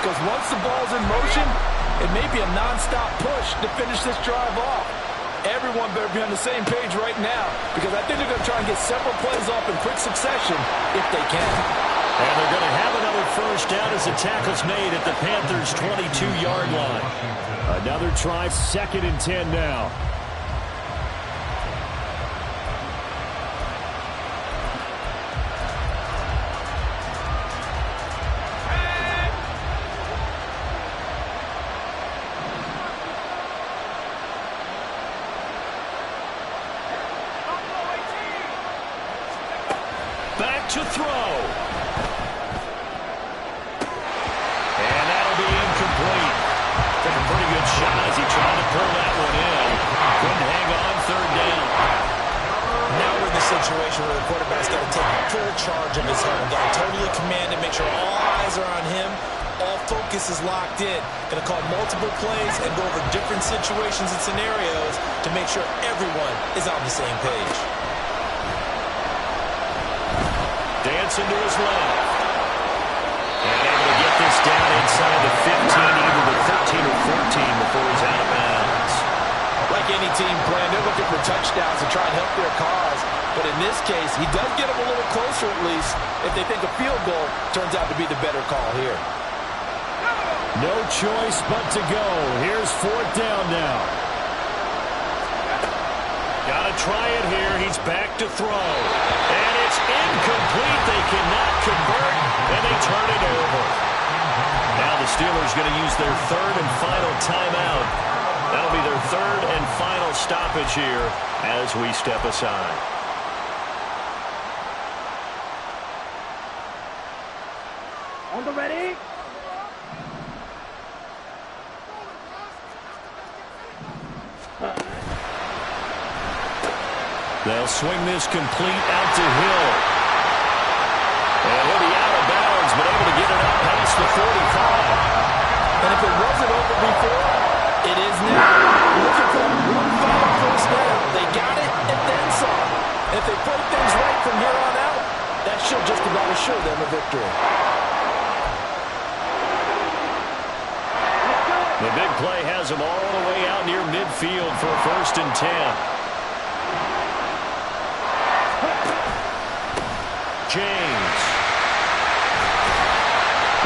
Because once the ball's in motion, it may be a non-stop push to finish this drive off. Everyone better be on the same page right now, because I think they're going to try and get several plays off in quick succession if they can. And they're going to have another 1st down as the tackle's made at the Panthers' 22-yard line. Another try, 2nd and 10 now. Back to throw. And that'll be incomplete. Took a pretty good shot as he tried to pull that one in. Couldn't hang on, 3rd down. Now we're in the situation where the quarterback's got to take full charge of his home. Got to totally command it, make sure all eyes are on him. All focus is locked in. Going to call multiple plays and go over different situations and scenarios to make sure everyone is on the same page. Dancing to his left. And able to get this down inside the 15, either the 13 or 14 before he's out of bounds. Like any team playing, they're looking for touchdowns to try and help their cause. But in this case, he does get them a little closer at least if they think a field goal turns out to be the better call here. No choice but to go. Here's 4th down now. Got to try it here. He's back to throw. And it's incomplete. They cannot convert, and they turn it over. Now the Steelers going to use their 3rd and final timeout. That'll be their 3rd and final stoppage here as we step aside. On the ready. They'll swing this complete out to Hill. And he'll be out of bounds, but able to get it up past the 45. And if it wasn't over before, it is now. Looking for one final first down. They got it and then some. If they play things right from here on out, that should just about assure them a victory. The big play has them all the way out near midfield for a 1st and 10. James.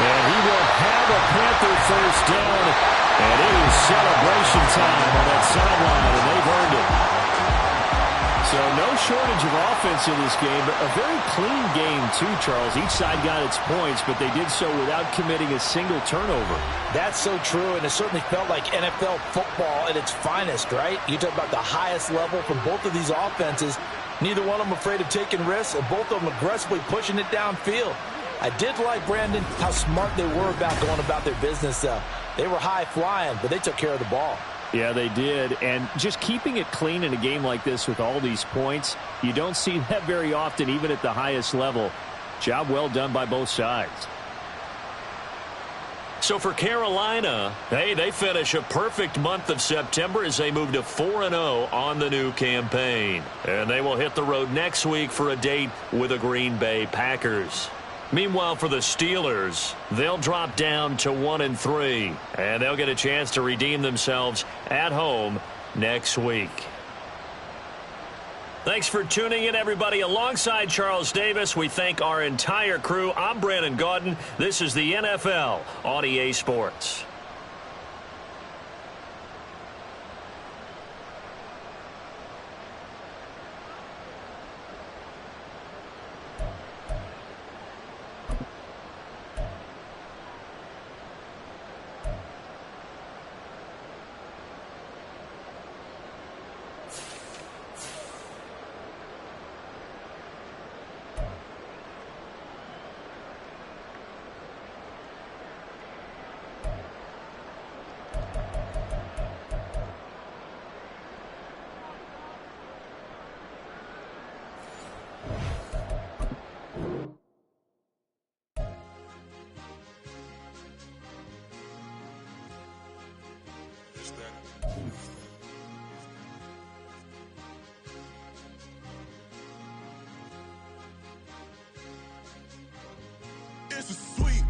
And he will have a Panther first down. And it is celebration time on that sideline, and they've earned it. So no shortage of offense in this game, but a very clean game too, Charles. Each side got its points, but they did so without committing a single turnover. That's so true, and it certainly felt like NFL football at its finest, right? You talk about the highest level from both of these offenses. Neither one of them afraid of taking risks, and both of them aggressively pushing it downfield. I did like, Brandon, how smart they were about going about their business. They were high-flying, but they took care of the ball. Yeah, they did. And just keeping it clean in a game like this with all these points, you don't see that very often, even at the highest level. Job well done by both sides. So for Carolina, hey, they finish a perfect month of September as they move to 4-0 on the new campaign. And they will hit the road next week for a date with the Green Bay Packers. Meanwhile, for the Steelers, they'll drop down to 1-3, and they'll get a chance to redeem themselves at home next week. Thanks for tuning in, everybody. Alongside Charles Davis, we thank our entire crew. I'm Brandon Gaudin. This is the NFL on EA Sports. It's a sweep.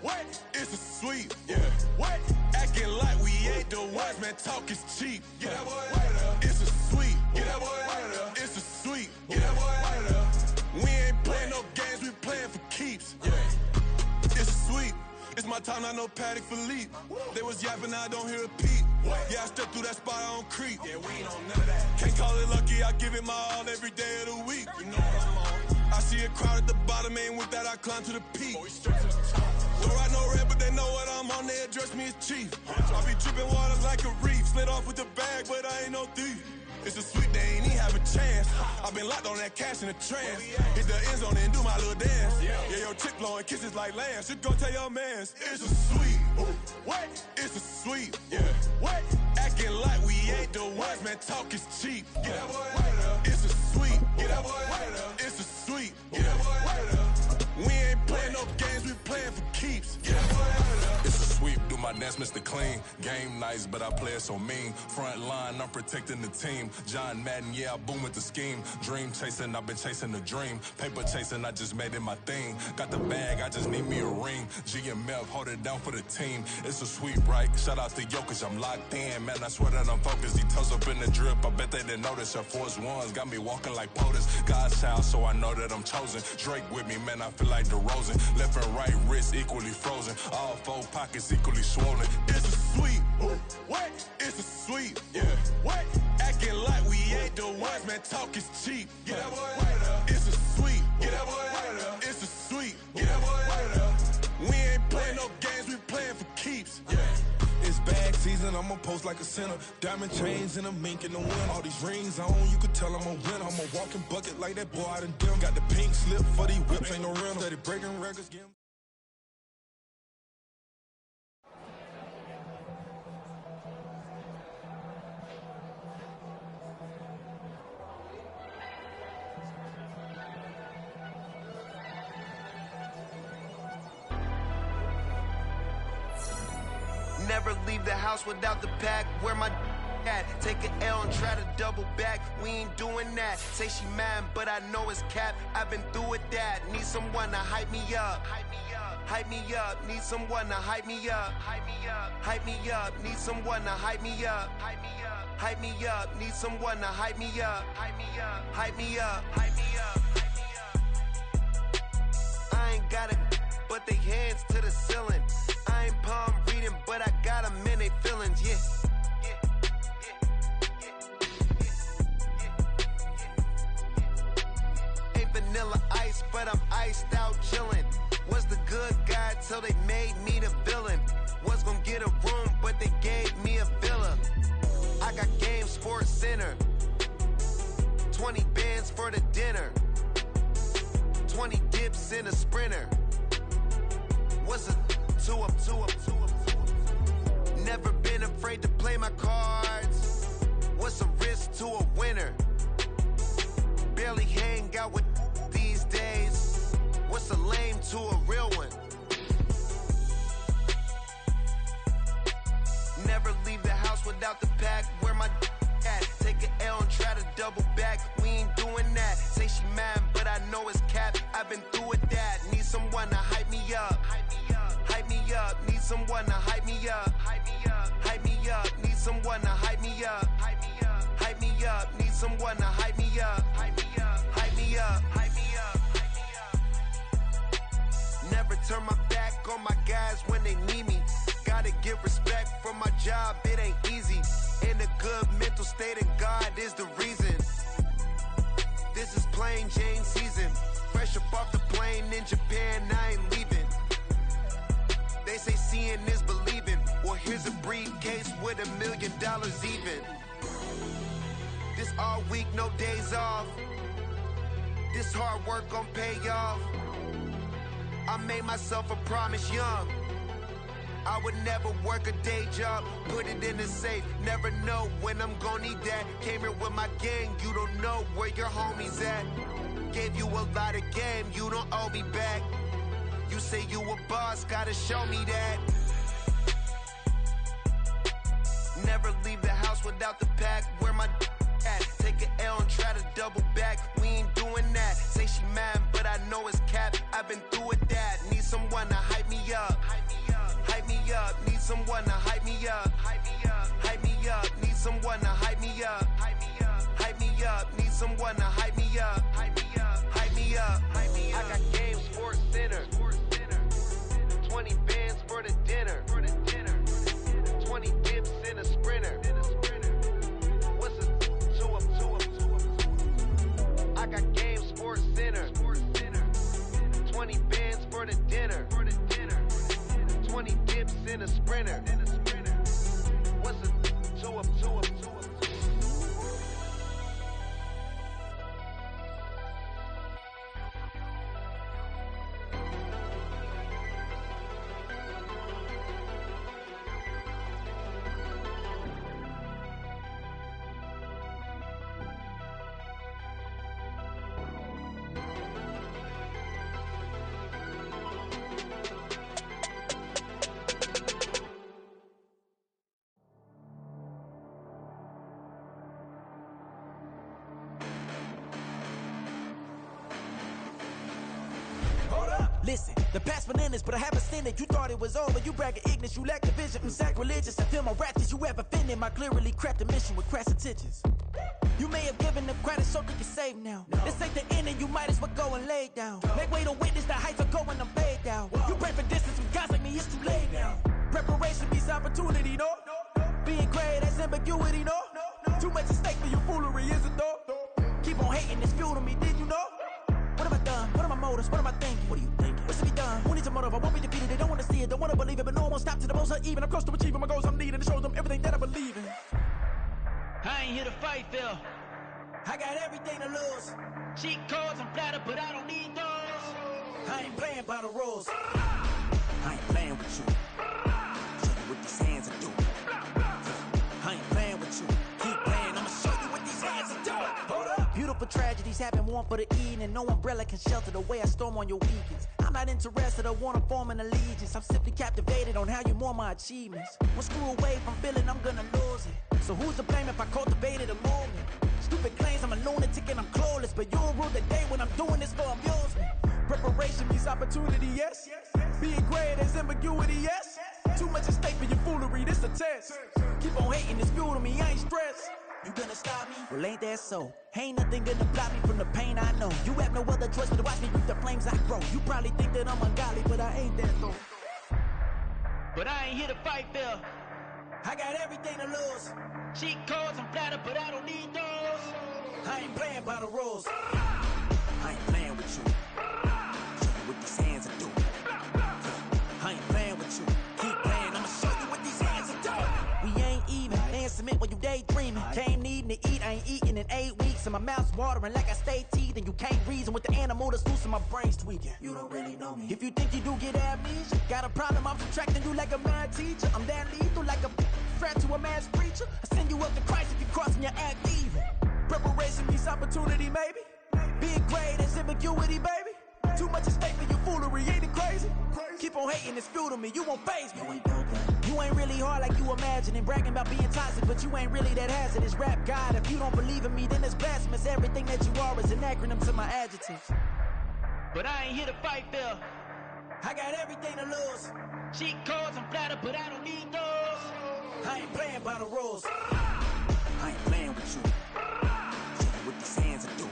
What? It's a sweep. Yeah. What? Acting like we ain't the ones, man. Talk is cheap. Get that boy out of there. It's a sweep. Get that boy out of there. It's a sweep. Get that boy out of there. We ain't playing no games. We playing for keeps. Yeah. It's a sweep. It's my time, not no Paddock Philippe. They was yapping, I don't hear a peep. Yeah, I step through that spot, I don't creep. Yeah, we ain't on none of that. Can't call it lucky, I give it my all every day of the week. You know what I'm on. I see a crowd at the bottom, and with that I climb to the peak. Don't ride no red, but they know what I'm on, they address me as chief. I be dripping water like a reef, slid off with the bag, but I ain't no thief. It's a sweep, they ain't even have a chance. I've been locked on that cash in a trance. Hit the end zone and do my little dance. Yeah, your chick blowing kisses like lambs. Just go tell your mans. It's a sweep. What? It's a sweep. Yeah. What? Acting like we ain't the ones, man. Talk is cheap. Get that boy out of there. It's a sweep. Get that boy out of there. It's a sweep. Get that boy out of there. We ain't playing no games, we playing for keeps. Get that boy out of there. It's a sweep, do my dance, Mr. Clean. Game nice, but I play it so mean. Front line, I'm protecting the team. John Madden, yeah, I boom with the scheme. Dream chasing, I've been chasing the dream. Paper chasing, I just made it my thing. Got the bag, I just need me a ring. GMF, hold it down for the team. It's a sweep, right? Shout out to Jokic, I'm locked in. Man, I swear that I'm focused. He toes up in the drip, I bet they didn't notice. Air Force Ones got me walking like POTUS. God's child, so I know that I'm chosen. Drake with me, man, I feel like DeRozan. Left and right wrist equally frozen. All four pockets equally swollen. It's a sweep. What? It's a sweep. Yeah. What? Acting like we ain't the ones, man. Talk is cheap. Get that boy out of there. It's a sweep. Get that boy out of there. It's a sweep. Get that boy out of there. We ain't playing no games, we playing for keeps. Yeah. It's bag season, I'ma post like a center. Diamond chains and a mink in the wind. All these rings on, you could tell I'm a winner. I'm a walking bucket like that boy out in dim. Got the pink slip for these whips, ain't no rental. Steady breaking records, game. Never leave the house without the pack. Where my at? Take an L and try to double back. We ain't doing that. Say she mad, but I know it's cap. I've been through with that. Need someone to hype me up. Hype me up. Hype me up. Need someone to hype me up. Hype me up. Hype me up. Need someone to hype me up. Hype me up. Hype me up. Need someone to hype me up. Hype me up. Hype me up. Hype me up. I ain't got it, but they hands to the ceiling. I ain't palm reading, but I got them in they feelings, yeah. Ain't vanilla ice, but I'm iced out chillin'. Was the good guy till they made me the villain. Was gonna get a room, but they gave me a villa. I got Game Sports Center. 20 bands for the dinner. 20 dips in a sprinter. What's a 2 up, 2 up, 2 up, 2 up? Never been afraid to play my cards. What's a risk to a winner? Barely hang out with these days. What's a lame to a real one? Never leave the house without the pack. Where my at? Take an L and try to double back. We ain't doing that. Say she mad, but I know it's cap. I've been through with that. Need someone to hype me up. Hype me up. Hype me up. Need someone to hype me up. Hype me up. Hype me up. Need someone to hype me up. Hype me up. Hype me up. Need someone to hype me up. Hype me up. Hype me up. Hype me up. Hype me up. Never turn my back on my guys when they need me. Gotta give respect for my job, it ain't easy. In a good mental state and God is the reason. This is plain Jane season. Fresh up off the plane in Japan, I ain't leaving. They say seeing is believing. Well, here's a briefcase with $1 million even. This all week, no days off. This hard work gon' pay off. I made myself a promise young. I would never work a day job, put it in the safe. Never know when I'm gonna need that. Came here with my gang, you don't know where your homies at. Gave you a lot of game, you don't owe me back. You say you a boss, gotta show me that. Never leave the house without the pack. Where my at? Take an L and try to double back. We ain't doing that. Say she mad, but I know it's cap. I've been through with that. Need someone to hype me up. Hype me up. Hype me up. Need someone to hype me up. Hype me up. Hype me up. Need someone to hype me up. Hype me up. Hype me up. Need someone to hype me up. Hype me up. Hype me up. Hype me up. I got Game Sports Center. 20 bands for the dinner. 20 dips in a sprinter. What's a 2 up, 2 up, 2 up? I got Game Sports Center. 20 bands for the dinner. 20 dips in a sprinter. What's a 2 up, 2 up, 2 up? Listen, the past bananas, but I haven't seen it. You thought it was over, you bragging ignorance, you lack the vision. I'm sacrilegious, I feel my raptors, you ever offended my clearly crafted mission with crass intentions. You may have given them credit so they can save now. This ain't the end and you might as well go and lay down. Make way to witness the heights are going, I'm paid down. You pray for distance from guys like me, it's too late now. Preparation beats opportunity, no? Being great, that's ambiguity, no? Too much at stake for your foolery, is it though? Keep on hating, it's fuel to me, did you know? What have I done? What are my motives? What am I thinking? What are you thinking? What's to be done? Who needs a motive? I won't be defeated. They don't want to see it, don't want to believe it, but no one won't stop to the most even. I'm close to achieving my goals I'm needing to show them everything that I believe in. I ain't here to fight, Phil. I got everything to lose. Cheat codes, I'm flattered, but I don't need those. I ain't playing by the rules. I ain't playing with you. Show you what these hands are doing. I ain't playing with you. Keep playing, I'ma show you what these hands are doing. Hold up. Beautiful tragedies happen, one for the evening. No umbrella can shelter the way I storm on your weekends. I'm I'm not interested or wanna form an allegiance. I'm simply captivated on how you more my achievements. One screw away from feeling I'm gonna lose it. So who's to blame if I cultivated a movement? Stupid claims I'm a lunatic and I'm clueless, but you'll rule the day when I'm doing this for amusement. Preparation means opportunity, yes. Being great is ambiguity, yes. Too much at stake for your foolery, this a test. Keep on hating, it's fuel to me, I ain't stressed. You gonna stop me? Well, ain't that so? Ain't nothing gonna block me from the pain I know. You have no other choice but to watch me reap the flames I grow. You probably think that I'm ungodly, but I ain't that though. But I ain't here to fight fair. I got everything to lose. Cheat codes and flatter, but I don't need those. I ain't playing by the rules. I ain't playing with you. Show you what these hands are doing. I ain't playing with you. Keep playing, I'ma show you what these hands are doing. We ain't even. Laying cement when you daydreaming. Came needing to eat, I ain't eating in 8 weeks. And my mouth's watering like I stay teeth. And you can't reason with the animal that's loose and my brain's tweaking. You don't really know me. If you think you do get amnesia, got a problem, I'm subtracting you like a mad teacher. I'm that lethal like a threat to a mass preacher. I send you up to Christ if you crossing your act evil. Preparation means opportunity, maybe. Being great is ambiguity, baby. Too much at stake for your foolery, ain't it crazy? Keep on hating, it's fuel to me, you won't faze me. You ain't really hard like you imagining. Bragging about being toxic, but you ain't really that hazardous. Rap God, if you don't believe in me, then it's blasphemous. Everything that you are is an acronym to my adjectives. But I ain't here to fight fair. I got everything to lose. Cheat codes and flatter, but I don't need those. I ain't playing by the rules. I ain't playing with you. Show you what these hands are doing.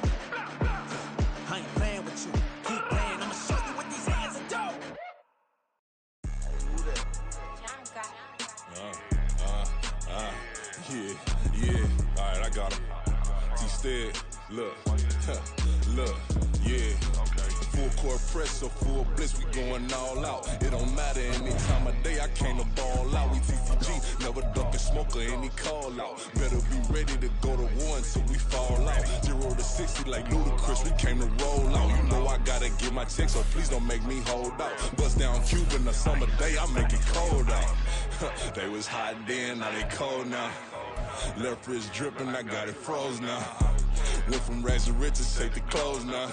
I ain't playing with you. Keep playing, I'ma show you what these hands are doing. Yeah. Alright, I got him. T-Stead, look, look, yeah. Full court press, so full blitz, we going all out. It don't matter any time of day, I came to ball out. We TCG, never ducking smoke or any call out. Better be ready to go to war until we fall out. 0 to 60 like Ludacris, we came to roll out. You know I gotta get my check, so please don't make me hold out. Bust down Cuban a summer day, I make it cold out. They was hot then, now they cold now. Left wrist dripping, I got it froze now. Went from rags to riches, take the clothes now.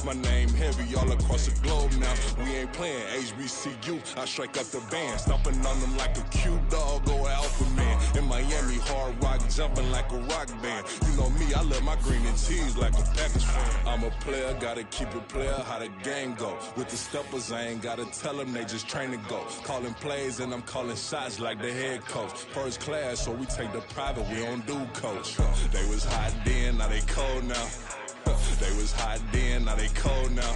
My name heavy all across the globe now. We ain't playing HBCU, I strike up the band. Stomping on them like a cute dog or alpha man. In Miami, hard rock jumping like a rock band. You know me, I love my green and cheese like a Packers fan. I'm a player, gotta keep it player, how the game go. With the steppers, I ain't gotta tell them, they just train to go. Calling plays and I'm calling shots like the head coach. First class, so we take the private, we don't do coach. They was hot then, now they cold now. They was hot then, now they cold now.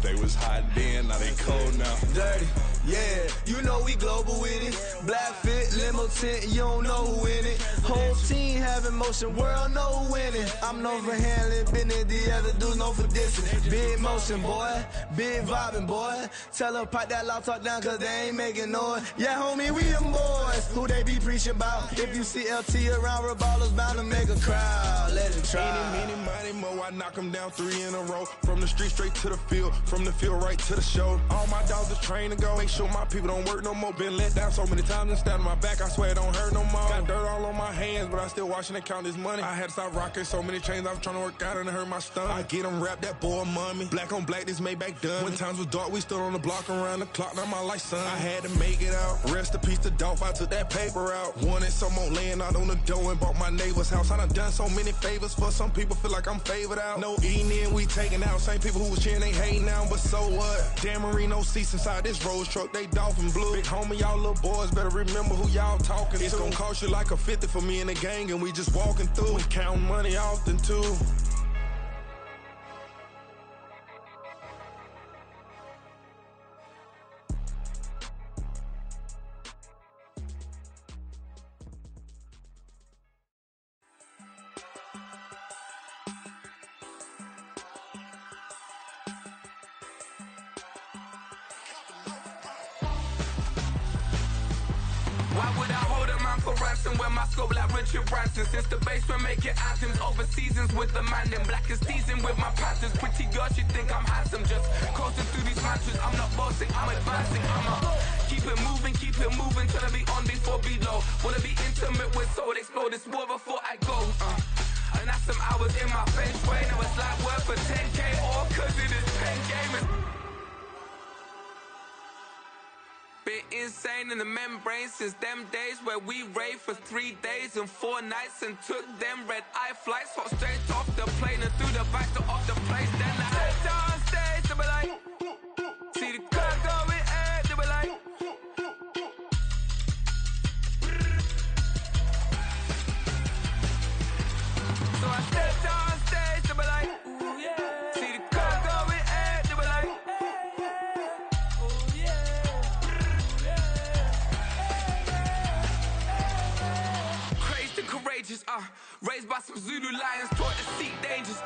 They was hot then, now they cold now. Dirty, yeah, you know we global with it. Black fit, limo tint, you don't know who in it. Whole team having motion, world know who winning. I'm known for handling business, the other dudes known for dissing. Big motion, boy, big vibing, boy. Tell her pipe that loud talk down, cause they ain't making noise. Yeah, homie, we them boys, who they be preaching about. If you see LT around, Reballo's bound to make a crowd. Let it try. Any, money, mo, I knock them down 3 in a row. From the street straight to the field, from the field right to the show. All my dogs are trained to go. Make sure my people don't work no more. Been let down so many times and stabbed on my back. I swear it don't hurt no more. Got dirt all on my hands, but I still watching and count this money. I had to stop rocking so many chains. I was trying to work out and it hurt my stomach. I get them wrapped, that boy mommy. Black on black, this Maybach done. When times was dark, we stood on the block around the clock. Now my life, son. I had to make it out. Rest in peace to Dolph. I took that paper out. Wanted some more laying out on the dough and bought my neighbor's house. I done so many favors for some people. Feel like I'm favored out. No eating in, we taking out. Same people who was cheering, they hating now, but so what? Dan Marino seats inside this Rolls truck, they Dolphin blue. Big homie, y'all little boys better remember who y'all talking to. It's gonna cost you like a 50 for me and the gang, and we just walking through. We counting money often too. Why would I hold a man for ransom when my scope like Richard Branson? Since the basement making items over seasons with the man, then black is teasing with my patterns. Pretty girl, she think I'm handsome, just coasting through these matches. I'm not bossing, I'm advancing. I'ma keep it moving, trying to be on before below. Wanna be intimate with soul, explode this war before I go. And that's some hours in my bench way. Now it's like work for 10K all cause it is pen gaming. Been insane in the membrane since them days where we raved for 3 days and 4 nights and took them red-eye flights, hot straight off the plane and through the back door of the place. Then I stepped on stage, they were like, see the crowd going air, they were like, so I stepped on stage, they were like, ooh yeah, see the crowd going air, they were like, ooh yeah. Courageous, raised by some Zulu lions, taught to seek dangers,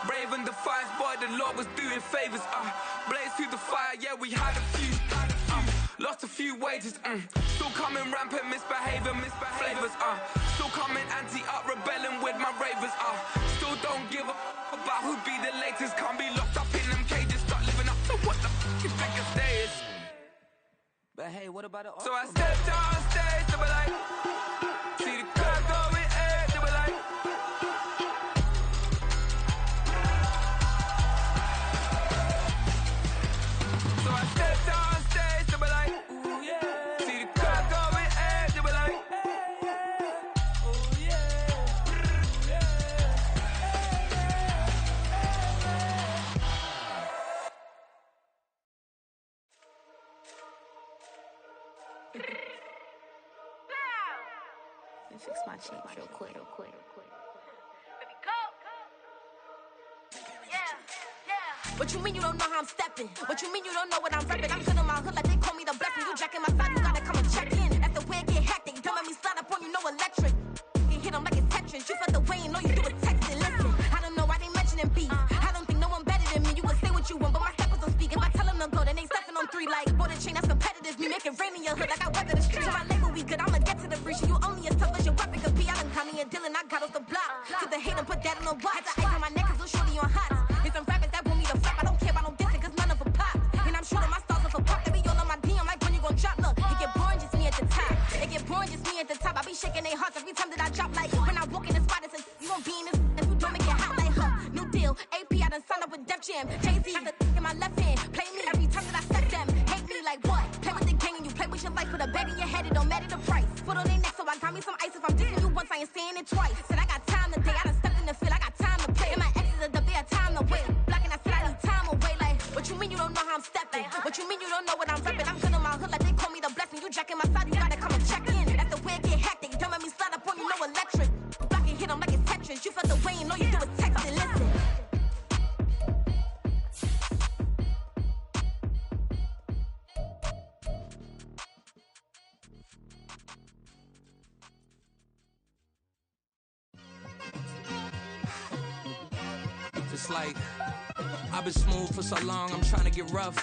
brave and defiant, boy, the Lord was doing favors, blaze through the fire, yeah, we had a few, lost a few wages, still coming rampant, misbehavior, flavors, still coming anti-up, rebelling with my ravers, still don't give a about who be the latest, can't be locked up in them cages, start living up to what the f*** you think your day is. But hey, what about it? So I stepped on stage, they were like, see the crowd going air, they were like, so I stepped on stage, they were like, ooh yeah, see the crowd going air, they were like, ooh yeah, Let me fix my cheek real quick. Baby, go. Yeah. What you mean you don't know how I'm stepping? What you mean you don't know what I'm repping? I'm good on my hood like they call me the blessing. You jacking my side, you gotta come and check in. That's the way it get hectic. Don't let me slide up on you, no electric. You hit them like it's Tetris. You felt the way and know you do it texting. Listen, I don't know why they mentioning beef. I don't think no one better than me. You can say what you want, but my steppers don't speak. If I tell them to go, then they stepping on 3 like border chain. That's competitive. Me make it rain in your hood like I weather the street. So my label we good. I'ma get to the breach. You only as tough as your weapon could be. I done Connie and Dylan. I got off the block. To the hate and put that on the watch. The ice on my neck is little shorty on hot. There's some rappers that want me to flap. I don't care about no dissing cause none of them pop. And I'm shooting my stars off a pop. They be all on my DM like when you gon' drop. Look, it get boring just me at the top. It get boring just me at the top. I be shaking their hearts every time that I drop. Like when I walk in the spot, it's a you gon' be in this and you don't make it hot like huh. New deal, AP, I done signed up with Def Jam. Jay-Z, got the in my left hand. Play me every time that I step them. Hate me like what? Play with the gang and you play with your life. Put a bag in your head, it don't matter the price. Put on their neck, so I got me some ice. If I'm dissing you once, I ain't saying it twice. Said I got time today, I done stepped in the field, I got time to play. And my exes are up, they had time to wait. Blocking, I said I need time away. Like, what you mean you don't know how I'm stepping? What you mean you don't know what I'm repping? I'm good on my hood like they call me the blessing. You jacking my side, you gotta come and check in. That's the way it get hectic. Don't let me slide up on you, no electric. Blocking, hit them like it's Tetris. You felt the way and know you do it texting. Listen. Just like I've been smooth for so long, I'm trying to get rough.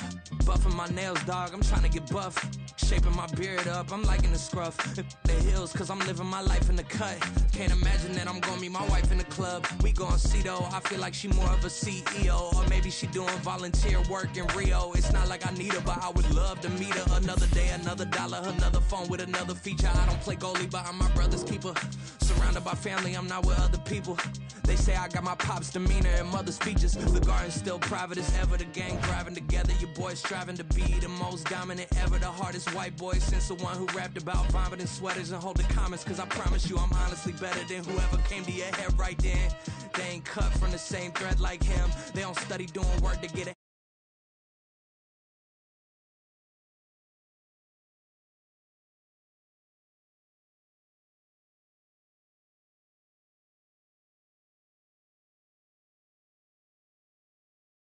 Buffing my nails, dog, I'm trying to get buff. Shaping my beard up, I'm liking the scruff. The hills, cause I'm living my life in the cut. Can't imagine that I'm gonna meet my wife in the club. We gon' see though, I feel like she more of a CEO. Or maybe she doing volunteer work in Rio. It's not like I need her, but I would love to meet her. Another day, another dollar, another phone with another feature. I don't play goalie, but I'm my brother's keeper. Surrounded by family, I'm not with other people. They say I got my pop's demeanor and mother's features. The garden's still private as ever. The gang thriving together. Your boy striving to be the most dominant ever. The hardest white boy since the one who rapped about vomiting sweaters and holding comments. Cause I promise you I'm honestly better than whoever came to your head right then. They ain't cut from the same thread like him. They don't study doing work to get